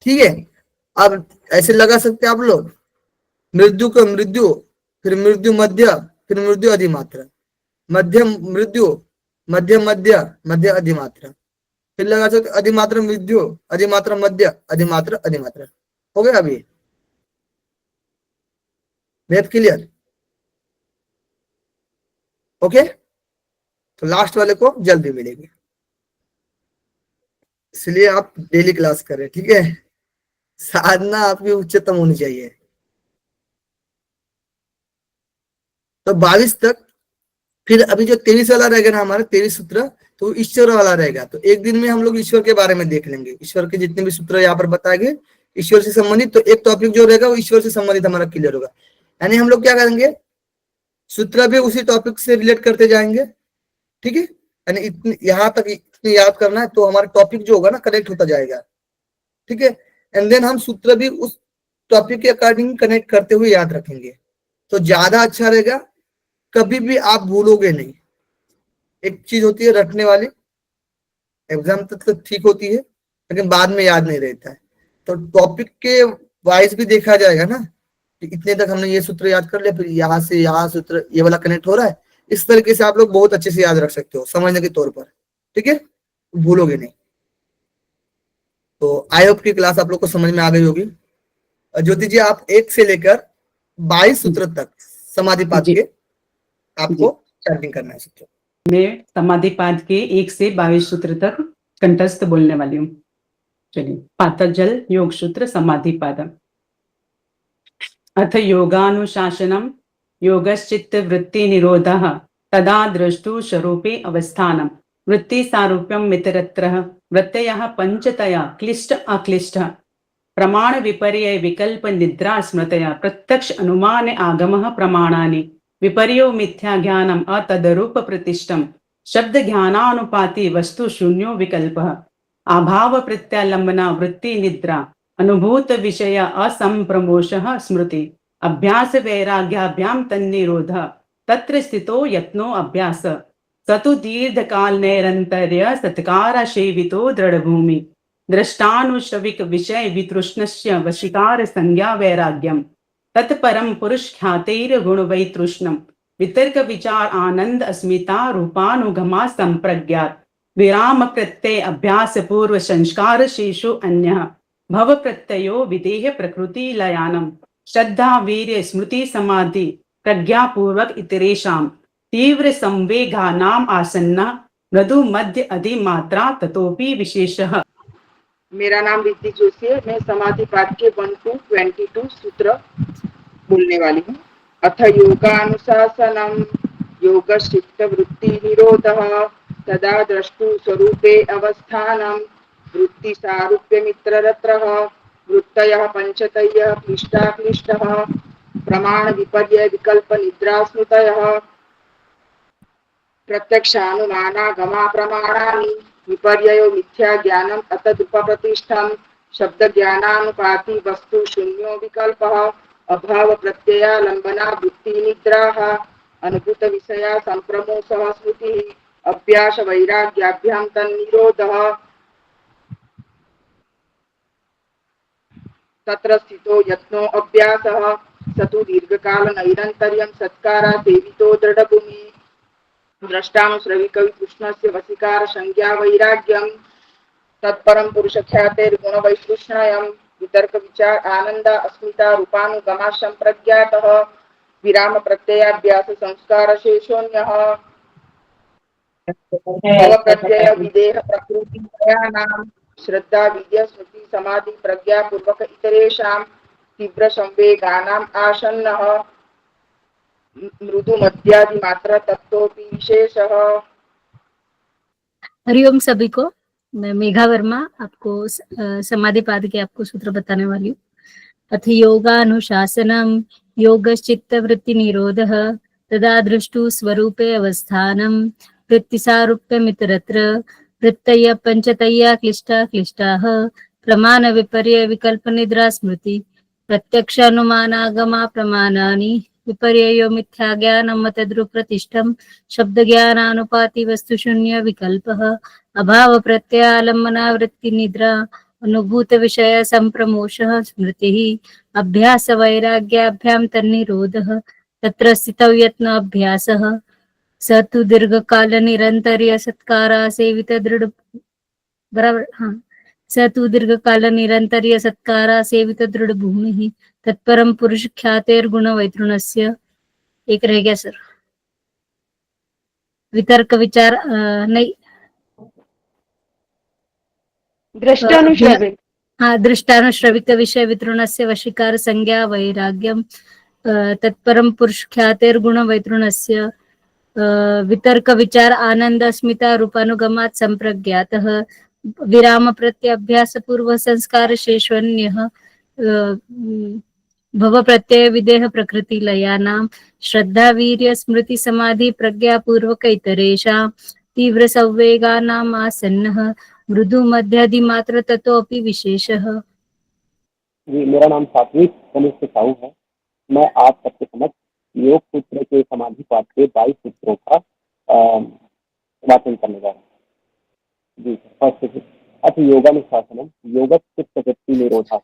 Speaker 1: ठीक है, अब ऐसे लगा सकते हैं आप लोग, मृत्यु को मृत्यु, फिर मृत्यु मध्य, फिर मृत्यु अधिमात्र, मध्यम मृत्यु, मध्य मध्य, मध्य अधिमात्र, फिर लगा सकते अधिमात्र मृत्यु, अधिमात्र मध्य, अधिमात्र अधिमात्र। हो गया अभी भेद क्लियर। ओके, तो लास्ट वाले को जल्दी मिलेगी, इसलिए आप डेली क्लास करें। ठीक है, साधना आपकी उच्चतम होनी चाहिए। तो 22 तक, फिर अभी जो 23 वाला रहेगा ना हमारा 23 सूत्र, तो ईश्वर वाला रहेगा। तो एक दिन में हम लोग ईश्वर के बारे में देख लेंगे, ईश्वर के जितने भी सूत्र यहाँ पर बताएंगे ईश्वर से संबंधित, तो एक टॉपिक जो रहेगा वो ईश्वर से संबंधित हमारा क्लियर होगा। यानी हम लोग क्या करेंगे, सूत्र भी उसी टॉपिक से रिलेट करते जाएंगे। ठीक है, यानी इतनी यहाँ तक इतनी याद करना है, तो हमारा टॉपिक जो होगा ना कनेक्ट होता जाएगा। ठीक है, एंड देन हम सूत्र भी उस टॉपिक के अकॉर्डिंग कनेक्ट करते हुए याद रखेंगे, तो ज्यादा अच्छा रहेगा, कभी भी आप भूलोगे नहीं। एक चीज होती है रटने वाली, एग्जाम तक तो ठीक होती है लेकिन बाद में याद नहीं रहता है, तो टॉपिक के वाइज भी देखा जाएगा ना, कि इतने तक हमने ये सूत्र याद कर लिया, फिर यहाँ से यहाँ सूत्र ये वाला कनेक्ट हो रहा है, इस तरीके से आप लोग बहुत अच्छे से याद रख सकते हो समझने के तौर पर। ठीक है, भूलोगे नहीं। तो आई होप की क्लास आप लोग को समझ में आ गई होगी। ज्योति जी, आप 1 से लेकर 22 सूत्र तक समाधि पाठ
Speaker 2: जी।
Speaker 1: के आपको चैंटिंग करना है सूत्र।
Speaker 2: मैं समाधि पाद के 1 से 22 सूत्र तक कंठस्थ बोलने वाली हूँ। चलिए, पातंजल योग सूत्र समाधि पाद। अथ योगानुशासनम योगश्चित्त वृत्ति निरोधः तदा द्रष्टु स्वरूपे अवस्थानम वृत्ति सारूप्यम मितरत्रः वृत्तयः पंचतया क्लिष्ट अक्लिष्ट प्रमाण विपर्य विकल्प निद्रा स्मृतया प्रत्यक्ष अनुमान आगमः प्रमाणानि विपर्यो मिथ्या ज्ञानम अतदरूप प्रतिष्ठम शब्द ज्ञानानुपाति वस्तु शून्यो विकल्पः अभाव प्रत्यालंबना वृत्ति निद्रा अनुभूत विषय असंप्रमोषः स्मृति अभ्यास वैराग्याभ्याम तन्निरोध तत्र स्थितो यत्नो अभ्यास सतु दीर्घकाल नैरंतर्य सत्कार सेवितो दृढ़भूमि दृष्टानुश्रविक विषय वितृष्णस्य वशिकार संज्ञा वैराग्यम तत्परम पुरुष ख्यातेर गुण वैतृष्णम वितर्क विचार आनंद अस्मिता रूपानुगमा संप्रज्ञात विराम प्रत्यय अभ्यास पूर्व संस्कार शेषु अन्यः भव प्रत्ययो विदेह प्रकृति लयानम श्रद्धा वीर्य स्मृति समाधि प्रज्ञा पूर्वक इतरेषाम तीव्र संवेगानाम आसन्ना मृदु मध्य अधिमात्रा ततोपि विशेषः।
Speaker 6: मेरा नाम रिद्धि जोशी है। मैं समाधि पाठ के 1 to 22 सूत्र बोलने वाली हूँ। अथ योगानुशासनम योगश्चित्त वृत्ति निरोधः तदा द्रष्टु स्वरूपे अवस्थानम वृत्ति सारूप्य मित्ररत्रः वृत्तयः पंचतयः क्लिष्टा क्लिष्टः प्रमाण विपर्य विकल्प निद्रा स्मृतयः प्रत्यक्षानुमानागमा प्रमाणानि विपर्ययो मिथ्या ज्ञानम अतदुपप्रतिष्ठम शब्द ज्ञानानुपाति वस्तु शून्यो विकल्पः अभाव प्रत्ययालंबना वृत्ति निद्राः अनुभूत विषया संप्रमोषः स्मृतिः अभ्यास वैराग्याभ्यां तन्निरोधः तत्र स्थितो यत्नो अभ्यासः सतु दीर्घकाल नैरन्तर्यं सत्कारा सेवितो दृढभूमि द्रष्टानुश्रविक वितृष्णस्य वशीकार संज्ञा वैराग्यम तत्परम पुरुष ख्यातेर्गुण वैतृष्ण्यम वितर्क विचार आनंद अस्मिता रूपानुगमा संप्रज्ञातः विराम प्रत्ययाभ्यास संस्कार शेषोन्यः भव प्रत्यय विदेह प्रकृति त्रयाणां श्रद्धा विद्या स्मृति समाधि प्रज्ञा पूर्वक इतरेषां तीव्र संवेगानाम् आसन्नः मृदु मध्यादि मात्रा तत्वोपि विशेषः।
Speaker 4: हरिओम सभी को। मैं मेघा वर्मा आपको समाधि पाद के आपको सूत्र बताने वाली हूँ। अथ योगानुशासनम योगश्चित्त वृत्ति निरोधः तदा दृष्टु स्वरूपे अवस्थानम वृत्तिसारूप्यमितरत्र वृत्तय पंचतया क्लिष्टा क्लिष्टाः प्रमाण विपर्य विकल्प निद्रा स्मृति प्रत्यक्षानुमानागमा प्रमाणानि विपर्ययो मिथ्या ज्ञानम मतद्रुप प्रतिष्ठम शब्द ज्ञानानुपाति वस्तु शून्य विकल्पः अभाव प्रत्यालम्बना वृत्ति निद्रा अनुभूत विषय संप्रमोषः स्मृतिः अभ्यास वैराग्याभ्यां तन्निरोधः तत्र स्थितौ यत्न अभ्यासः स तु दीर्घकाल निरन्तर्य सत्कारा सेवित दृढ़ बराबर हाँ स तु दीर्घकाल निरन्तर्य सत्कारा सेवित दृढ़ भूमि तत्परम पुरुष ख्यातेर गुण वैतृण्यस्य। एक रह गया सर, वितर्क विचार नहीं
Speaker 3: दृष्टानुश्रवित
Speaker 4: हाँ दृष्टानुश्रविक विषय वितृणस्य वशीकार संज्ञा वैराग्यम तत्परम पुरुष ख्यातेर गुण वैतृण्यस्य। वितर्क विचार आनंद अस्मिता रूपानुगमात् संप्रज्ञातः विराम प्रत्यभ्यास पूर्व संस्कार शेषण्यः भव प्रत्यय विदेह प्रकृति लयानां श्रद्धा वीर्य स्मृति समाधि प्रज्ञा पूर्वक इतरेषां तीव्र संवेगानाम् आसन्नः मृदु मध्यादि मात्र ततोपि विशेषः।
Speaker 7: जी, मेरा नाम सात्विक कनिष्ठ साहू है। मैं आप सबके समक्ष योग सूत्र के समाधि पाठ के 22 सूत्रों का वाचन करने जा रहा हूँ। जी, फर्स्ट अथ योगानुशासनम योगश्चित्त वृत्ति निरोधः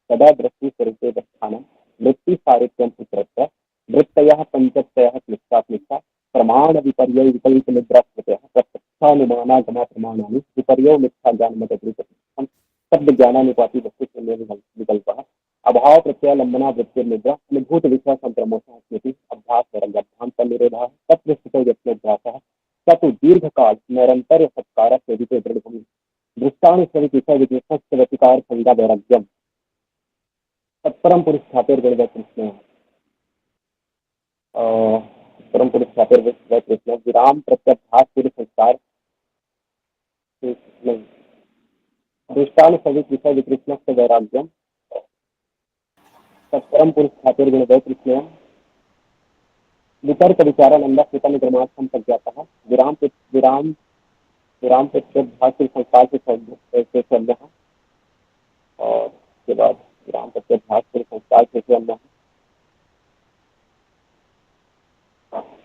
Speaker 7: तदा दृष्टि स्वरूपे अवस्थानम वृत्ति सारूप्यम इतरत्र वृत्तयः पंचत्रयः क्लिष्टा क्लिष्टा प्रमाण विपर्य विकल्प निद्रा स्मृतयः प्रत्यक्षानुमानागमा प्रमाणानि विपर्यो मिथ्या ज्ञानमतद्रुपतिष्ठम् शब्द ज्ञानानुपाति वस्तु शून्य विकल्पः अभाव प्रत्यालंबना वृत्ति निद्रा अनुभूत विषय संप्रमोषः स्मृति अभ्यास वैराग्याभ्यां तन्निरोधः तत्र स्थितौ यत्नोऽभ्यासः स तु दीर्घकाल निरन्तर्य सत्कारः सेविते दृढभूमि दृष्टानुस्मृत विषय विज्ञस्य वशीकार संज्ञा वैराग्यम तत्परम पुरुष ख्यातिर्गुणवैतृष्ण्यः परम पुरुष ख्यातिर्गुणवैतृष्ण्यः विराम प्रत्यभ्यास पूर्व संस्कार दृष्टानुस्मृत विषय विज्ञस्य वैराग्यम तत्परम पुरुष ख्यातिर्गुणवैतृष्ण्यः वितर्क विचारानंद स्मितानुगमात् संप्रज्ञातः विराम प्रत्यभ्यास संस्कार से अन्यः और उसके बाद विराम प्रत्यभ्यास संस्कार से अन्यः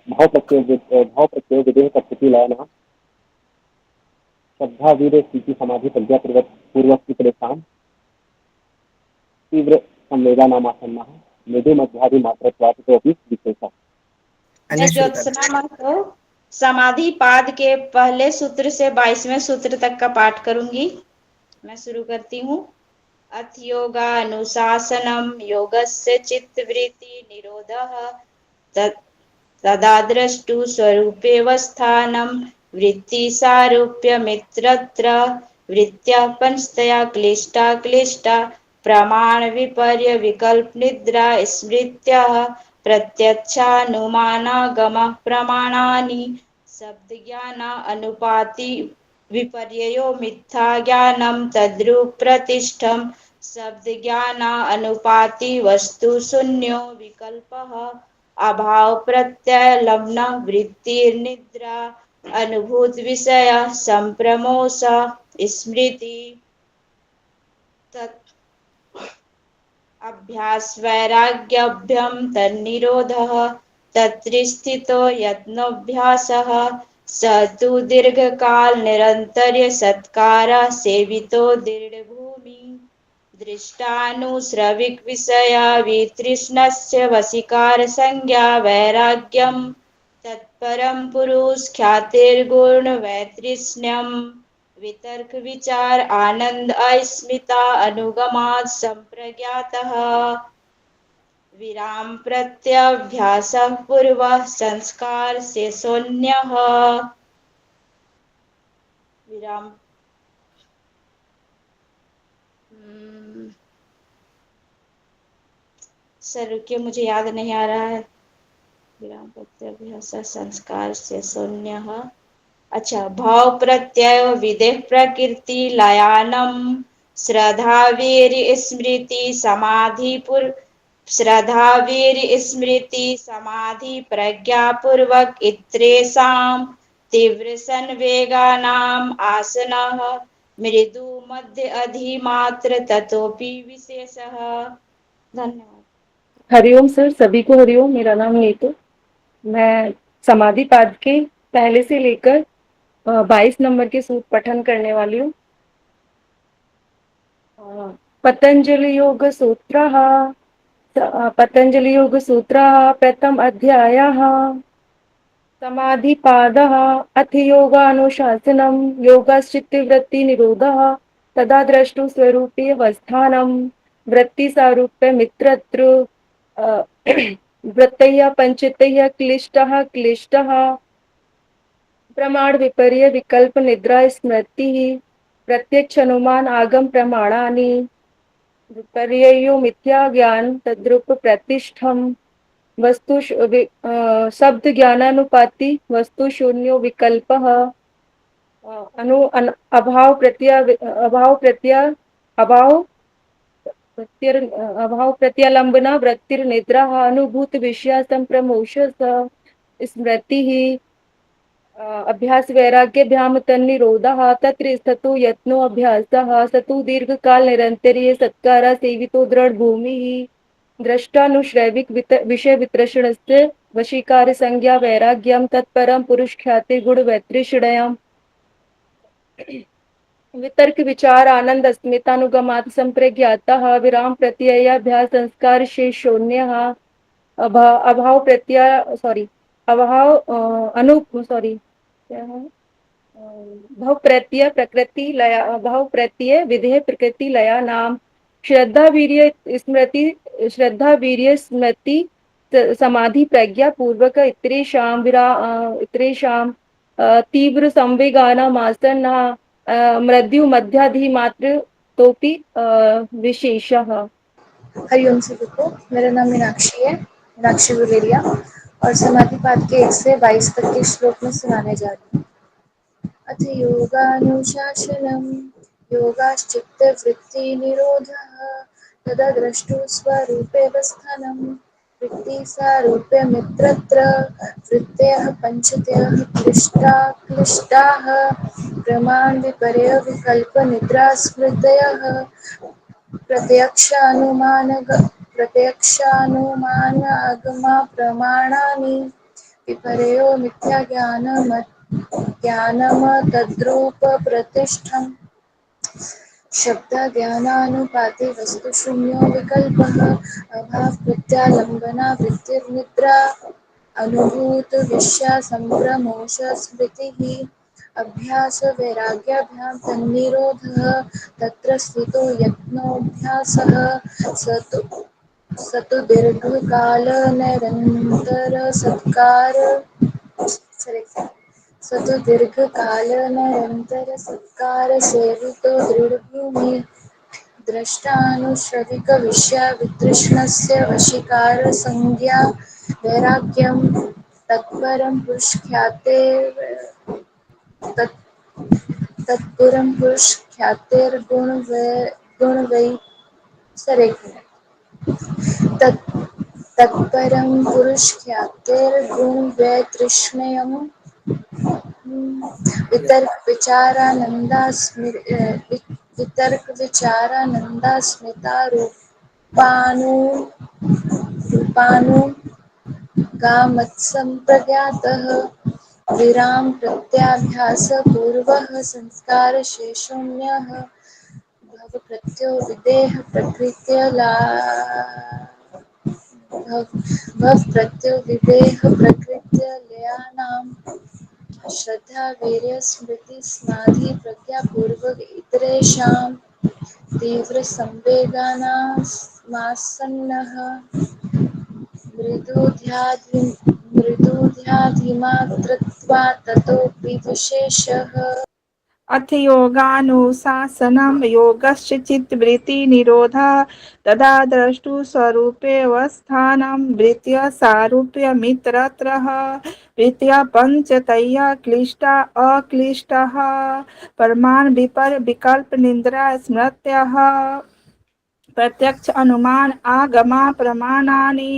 Speaker 7: भाव प्रत्यय विदेह प्रकृति लयनः श्रद्धा वीर स्थिति समाधि प्रज्ञा पूर्वक इतरेषां तीव्र संवेगानामासन्नः मृदु मध्यादि मात्रत्वात् विशेषः।
Speaker 5: मैं ज्योत्सना महतो समाधि पाद के पहले सूत्र से 22वें सूत्र तक का पाठ करूंगी। मैं शुरू करती हूँ। अथ योगानुशासनम योगस्य चित्तवृत्ति निरोधः तदा द्रष्टु स्वरूपेवस्थानं वृत्ति सारूप्यमित्रत्र वृत्त्या पंचतया क्लिष्टा क्लिष्टा प्रमाण विपर्य विकल्प निद्रा स्मृत्यः प्रत्यक्षानुमानागमः प्रमाणानि शब्द ज्ञान अनुपाति विपर्ययो मिथ्या ज्ञानम तद्रूप प्रतिष्ठम शब्द ज्ञान अनुपाति वस्तु शून्यो विकल्पः अभाव प्रत्यय लग्न वृत्तिर्निद्रा अनुभूत विषय संप्रमोष स्मृति अभ्यास वैराग्याभ्यां तन्निरोधः तत्र स्थितो यत्नोऽभ्यासः स तु दीर्घकाल निरन्तर्य सत्कारः सेवितो दृढभूमि दृष्टानुश्रविक विषया वितृष्णस्य वशीकार संज्ञा वैराग्यम तत्परम पुरुष ख्यातिर्गुण वैतृष्ण्यम वितर्क विचार आनंद अस्मिता अनुगमात् संप्रज्ञातः विराम प्रत्यभ्यास पूर्व संस्कार से शून्यः विराम सर रुकिए मुझे याद नहीं आ रहा है विराम प्रत्यभ्यास संस्कार से शून्यः अच्छा भाव प्रत्यय विदेह प्रकृति लयानम श्रद्धा वीर स्मृति समाधि श्रद्धा वीर स्मृति समाधि प्रज्ञा पूर्वक इत्रेषां तीव्र संवेगानाम आसनः मृदु मध्य अधिमात्र ततोपि विशेषः। धन्यवाद।
Speaker 8: हरिओम सर, सभी को हरिओम। मेरा नाम नीतू, मैं समाधि पाद के पहले से लेकर 22 नंबर के सूत्र पठन करने वाली हूँ। पतंजलि योग सूत्रः प्रथम अध्यायः समाधिपादः अथ योगानुशासनं योगश्चित्तवृत्ति निरोधः तदा द्रष्टु स्वरूपे अवस्थानं वृत्तिसारूप्य मित्रत्र वृत्तयः पंचतयः क्लिष्टः प्रमाण विपर्य विकल्प निद्रा स्मृति प्रत्यक्ष अनुमान आगम प्रमाणानि विपर्ययो मिथ्या ज्ञान तद्रूप प्रतिष्ठम वस्तु शब्द ज्ञानानुपाति वस्तु शून्यो विकल्पः अभाव प्रत्यालंबना वृत्तिर्निद्रा अनुभूत विषया संप्रमोष स्मृति अभ्यास वैराग्यभ्याम तन्निरोधः तत्र स्थतो यत्नो अभ्यासः सतु दीर्घकाल निरन्तर्ये सत्कारा सेवितो दृढ़ भूमिः द्रष्टानुश्रैविक विषय वितृष्णस्य वशीकार संज्ञा वैराग्यम तत्परम पुरुष ख्याति गुण वैतृषणयम वितर्क विचार आनंद अस्मितानुगमात् संप्रज्ञातः विराम प्रत्ययाभ्यास संस्कार शेष शून्यः अभाव भव प्रत्यय प्रकृति लया भाव प्रत्यय विधेय प्रकृति लया नाम श्रद्धा वीर्य स्मृति समाधि प्रज्ञा पूर्वक इतरेषां तीव्र संवेगानामासन्न मृत्यु मध्याधिमात्र तोपि विशेषः।
Speaker 3: हरिओम सभी को, मेरा नाम मीनाक्षी है, मीनाक्षी बुलेरिया, और समाधि पाठ के 1 से 22 तक के श्लोक में सुनाने जा रही हूँ। अथ योगानुशासनं योगाश्चित्तवृत्तिनिरोधः तदा द्रष्टुं स्वरूपेऽवस्थानं वृत्तिसारूप्य मित्रत्र वृत्तयः पञ्चतयः क्लिष्टाः प्रमाणविपर्ययविकल्पनिद्रास्मृतयः प्रत्यक्षानुमानागमा प्रमाणानि विपर्यो मिथ्याज्ञानम् तद्रूप प्रतिष्ठम् शब्दज्ञानानुपाते वस्तुशून्यो विकल्पः अभाव प्रत्यालंबना वृत्तिर्निद्रा अनुभूत विषया संप्रमोष स्मृतिः अभ्यास वैराग्याभ्यां तन्निरोधः तत्र स्थितो यत्नोऽभ्यासः स तु दीर्घकालनिरन्तरसत्कारसेवितो दृढभूमिः द्रष्टानुश्रविकविषयवितृष्णस्य वशीकारसंज्ञा वैराग्यं तत्परं पुरुषख्यातेर्गुणवै तत्परं पुरुषख्यातेर्गुणवैतृष्ण्यम् वितर्क विचारानंदा रूपानुगामत्संप्रज्ञातः विराम प्रत्याभ्यास पूर्वः संस्कार शेषोण्यः भव प्रत्यो विदेह प्रकृत्य लयानां श्रद्धा वीर्य स्मृति समाधि प्रज्ञापूर्वक इतरेषां तीव्र संवेगानामासन्नः मृदुध्याधिमात्रत्वात् ततोऽपि विशेषः।
Speaker 9: अथ योगानुशासनं योगश्च चित्तवृत्तिनिरोधः तदा द्रष्टु स्वरूपेऽवस्थानं वृत्त्या सारूप्यमितरत्रः वृत्त्या पञ्चतया क्लिष्टा अक्लिष्टः परमान् विकल्प निन्द्रा स्मृत्यः प्रत्यक्ष अनुमान आगमा प्रमाणानि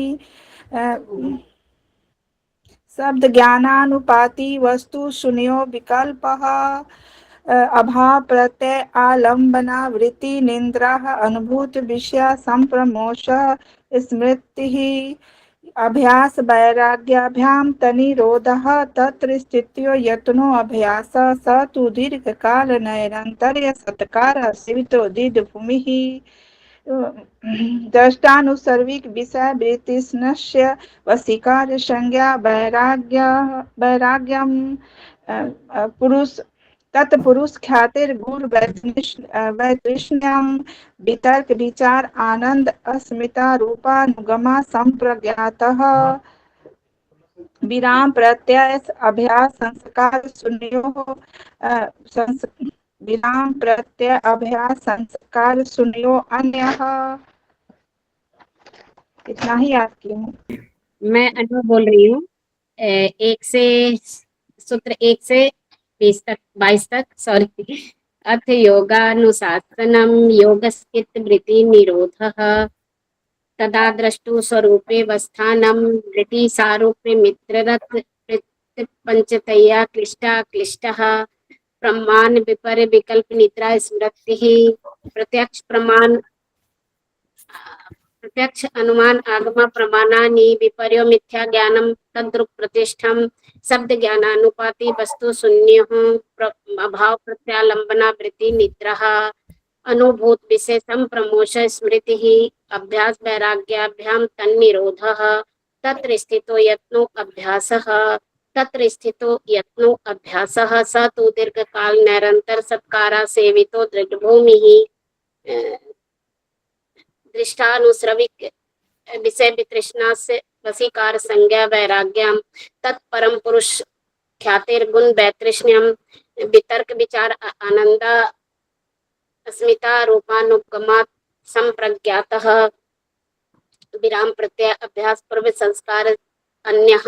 Speaker 9: शब्द ज्ञानानुपाति वस्तु शून्यो विकल्पः अभाव प्रत्यय आलंबना वृत्ति निंद्रा अनुभूत विषय संप्रमोष स्मृति अभ्यास वैराग्याभ्याम तनिरोधः तत्र स्थित्यो यत्नो अभ्यास स तु दीर्घकाल नैरन्तर्य सत्कार सेवितो दीर्घभूमिः द्रष्टानुसर्विक विषय वृत्तिस्नस्य वशीकार संज्ञा वैराग्यम पुरुष तत्पुरुष ख्यातिर गुण वैतृष्ण्यम वितर्क विचार आनंद अस्मिता रूपानुगमा संप्रज्ञातः विराम प्रत्यय अभ्यास संस्कार शून्यो विराम प्रत्यय अभ्यास संस्कार शून्यो अन्यः। इतना ही याद की हूँ।
Speaker 10: मैं अनु बोल रही हूँ। सूत्र 1 से 22 तक सॉरी। अथ योगानुशासनम योगस्चित्त वृत्ति निरोधः तदा द्रष्टु स्वरूपे वस्थानं वृत्ति सारूप्य मित्ररथ पंचतया क्लिष्टा क्लिष्टः प्रमाण विपर्य विकल्प निद्रा स्मृति प्रत्यक्ष अनुमान आगम प्रमाणानि विपर्यो मिथ्या ज्ञानम तद्रुप प्रतिष्ठम शब्द ज्ञानानुपाति वस्तु शून्यो अभाव प्रत्यालंबना वृत्ति निद्रा अनुभूत विशेषम प्रमोश स्मृति अभ्यास वैराग्याभ्याम तन्निरोधः तत्र स्थितो यत्नो अभ्यासः स तु दीर्घकाल निरंतर सत्कारा सेवितो दृढभूमिः दृष्टानुश्रविक विषय वितृष्णा से वशीकार संज्ञा वैराग्यम तत्परम पुरुष ख्यातिर्गुण वैतृष्ण्यम वितर्क विचार आनंद अस्मिता रूपानुगमात् संप्रज्ञातः विराम प्रत्यय अभ्यास पूर्व संस्कार अन्यः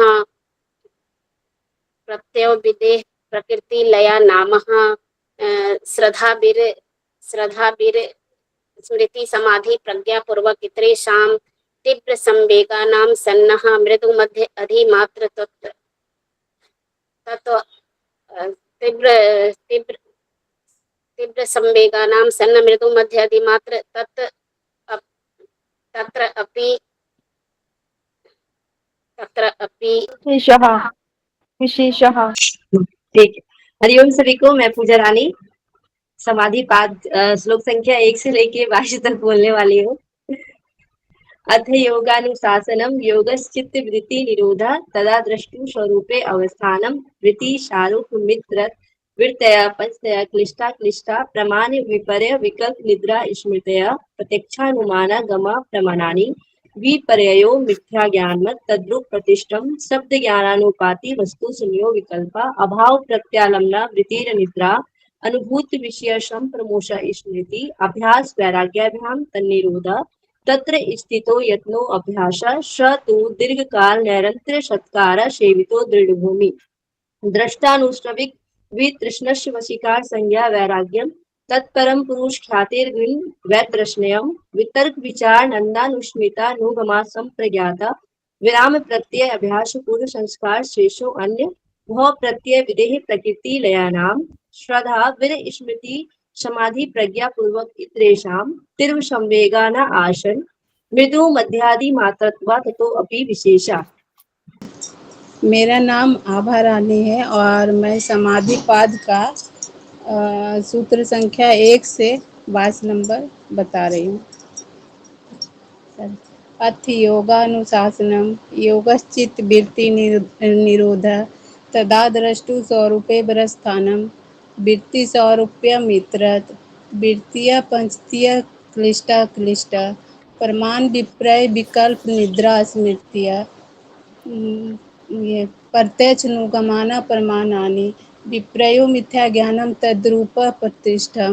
Speaker 10: प्रत्ययो विदेह प्रकृति लया नामः श्रद्धा वीर स्मृति समाधि प्रज्ञा पूर्वक इतरेषां तीव्र संवेगानां सन्नः मृदु मध्य अधिमात्र तत्व तीव्र संवेगानां सन्न मृदु मध्य अधिमात्र तत्र अपि
Speaker 8: विशेषः।
Speaker 11: ठीक है। हरिओम सभी को, मैं पूजा रानी समाधि पाद श्लोक संख्या 1 से लेके 22 तक बोलने वाली हूँ। अथ योगानुशासनम योगश्चित्त वृत्ति निरोधा तदा द्रष्टु स्वरूपे अवस्थानम वृत्ति शारूप मित्र वृत्तया पंचतया क्लिष्टा क्लिष्टा प्रमाण विपर्य विकल्प निद्रा स्मृतया प्रत्यक्षानुमाना गमा प्रमाणानि विपर्ययो मिथ्या ज्ञानमत तद्रुप प्रतिष्ठम शब्द ज्ञानानुपाति वस्तु शून्यो विकल्पा अभाव प्रत्यालम्बना वृत्तिर निद्रा अनुभूत विषय संप्रमोष स्मृति अभ्यास वैराग्याभ्याम तन्निरोधा तत्र स्थितो यत्नो अभ्यास स तु दीर्घकाल निरंतर सत्कार सेवितो दृढ़भूमि द्रष्टानुश्रविक वितृष्णस्य वशीकार संज्ञा वैराग्यम तत्परम पुरुष ख्यातिर्गुण वैतृष्ण्यम वितर्क विचार नंदानुस्मिता नुगमा संप्रज्ञाता विराम प्रत्यय अभ्यास पूर्व संस्कार शेषो अन्य भव प्रत्यय विदेह प्रकृति लयानाम श्रद्धा वीर स्मृति समाधि प्रज्ञा पूर्वक इतरेषां तीव्र संवेगाना आसन मृदु मध्यादि मात्रत्वा ततो अपि विशेषा।
Speaker 12: मेरा नाम आभा रानी है और मैं समाधि पाद का सूत्र संख्या 1 से 22 नंबर बता रही हूँ। अथ योगानुशासनम योगश्चित्त वृत्ति निरोध तदा द्रष्टु स्वरूपे बरस्थानम वृत्ति स्वरूप्यमित्रत वृत्तिया पंचतीय क्लिष्टा क्लिष्टा प्रमाण विप्रय विकल्प निद्रा स्मृतिया ये प्रत्यक्ष नुगमाना प्रमाणानि विप्रयो मिथ्या ज्ञानम तद्रूप प्रतिष्ठम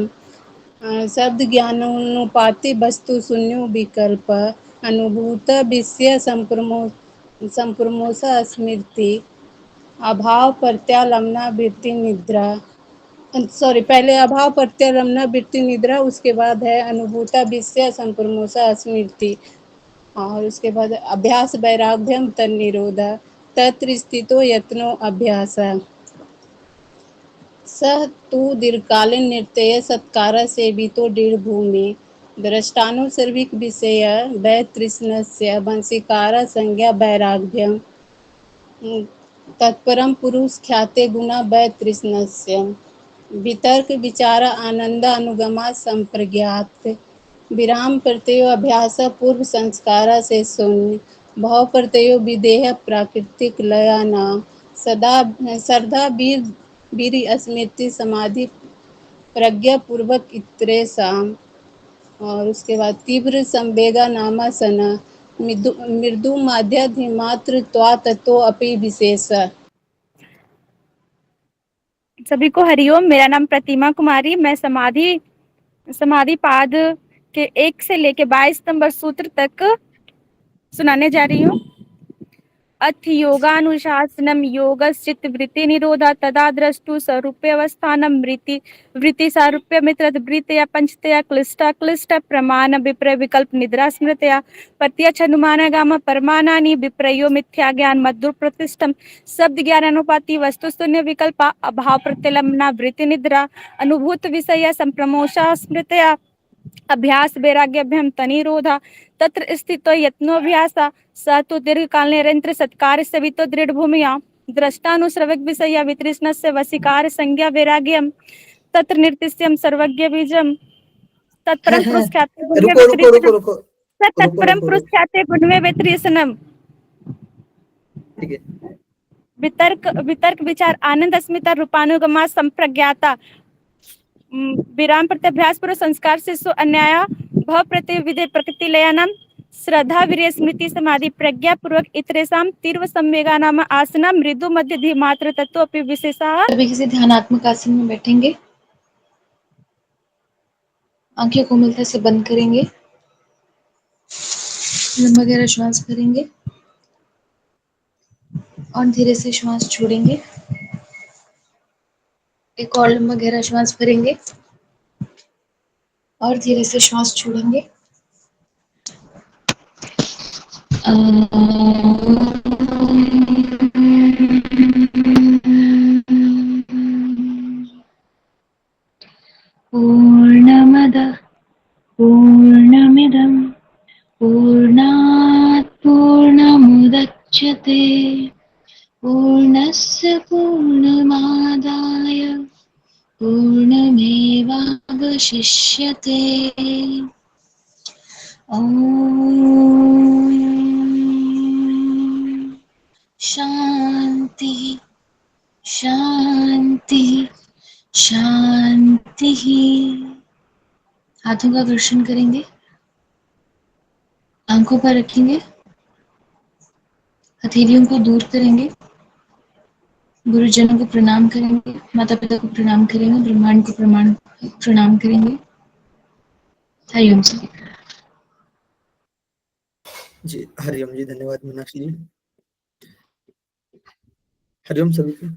Speaker 12: शब्द ज्ञानोनुपाति वस्तु शून्यो विकल्प अनुभूत विषय संप्रमोसा स्मृति अभाव प्रत्यालम्बना वृत्ति निद्रा सॉरी पहले अभाव प्रत्यालम्बना वृत्ति निद्रा उसके बाद है अनुभूता विषय संप्रमोसा स्मृति और उसके बाद अभ्यास वैराग्यम तन्निरोध तत्र स्थितो यत्नो अभ्यास सह तु दीर्घकालीन नृत्य सत्कार सेवितो दृढ़ भूमि दृष्टानुसर्विक विषय वै तृष्णस्य वंशीकार संज्ञा वैराग्यम तत्परम पुरुष ख्याते गुणा वै तृष्णस्य वितर्क विचार आनंद अनुगमा संप्रज्ञात विराम प्रत्ययो अभ्यास पूर्व संस्कार से शून्य भाव प्रत्ययो विदेह प्राकृतिक लयाना सदा श्रद्धा वीर स्मृति समाधि प्रज्ञा पूर्वक इतरे शाम और उसके बाद तीव्र संवेगा नामासना मृदु माध्याधिमात्र त्वा तत्व अपि विशेष।
Speaker 13: सभी को हरिओम। मेरा नाम प्रतिमा कुमारी। मैं समाधि पाद के 1 से लेके 22 नंबर सूत्र तक सुनाने जा रही हूँ। अथ योगानुशासनम योगश्चित्त वृत्ति निरोधा तदा द्रष्टु स्वरूप्यवस्थानम वृत्ति सारूप्य मित्रत वृत्तया पंचतया क्लिष्टा क्लिष्ट प्रमाण विप्रय विकल्प निद्रा स्मृतया प्रत्यक्ष अनुमानगाम परमानानि विप्रयो मिथ्या ज्ञान मद्धुर प्रतिष्ठम शब्द ज्ञान अनुपाति वस्तु शून्य विकल्प अभाव प्रत्यलम्बना वृत्ति निद्रा अनुभूत विषय संप्रमोषा स्मृतया अभ्यास वैराग्यभ्यम तनिरोधा तत्र स्थितो यत्नोऽभ्यासा स तु दीर्घकाल निरंतर सत्कार सवितो दृढ़ भूमिया द्रष्टानुश्रवक विषया वितृष्णस्य वशीकार संज्ञा वैराग्यम तत्र निर्तिस्यम सर्वज्ञ बीजम तत्परम पुरुष ख्याते
Speaker 1: रुको
Speaker 13: तत्परम पुरुष ख्याते गुणवे वितृष्णम।
Speaker 1: ठीक है।
Speaker 13: वितर्क विचार आनंद अस्मिता रूपानुगमा संप्रज्ञाता विराम प्रत्यभ्यास पूर्व संस्कार से सो अन्याय भव प्रत्यय विधेय प्रकृति लयानाम श्रद्धा वीर्य स्मृति समाधि प्रज्ञा पूर्वक इतरेसाम तीव्र संवेगा नाम आसना मृदु मध्य धी मात्र तत्व अपि विशेषा।
Speaker 3: अभी किसी ध्यानात्मक आसन में बैठेंगे, आंखें कोमलता से बंद करेंगे, लंबा गहरा श्वास भरेंगे और धीरे से श्वास छोड़ेंगे। एक और लंबा गहरा श्वास भरेंगे और धीरे से श्वास छोड़ेंगे। पूर्णमदः पूर्णमिदं पूर्णात् पूर्णमुदच्यते पूर्णस्य पूर्णमादाय पूर्णमेवावशिष्यते। ॐ शांति शांति शांति। हाथों का घर्षण करेंगे, आंखों पर रखेंगे, हथेलियों को दूर करेंगे, गुरुजनों को प्रणाम करेंगे, माता पिता को प्रणाम करेंगे, ब्रह्मांड को प्रणाम करेंगे। हरिओम सभी
Speaker 1: जी। हरिओम जी। धन्यवाद मीनाक्षी जी। हरिओम सभी को।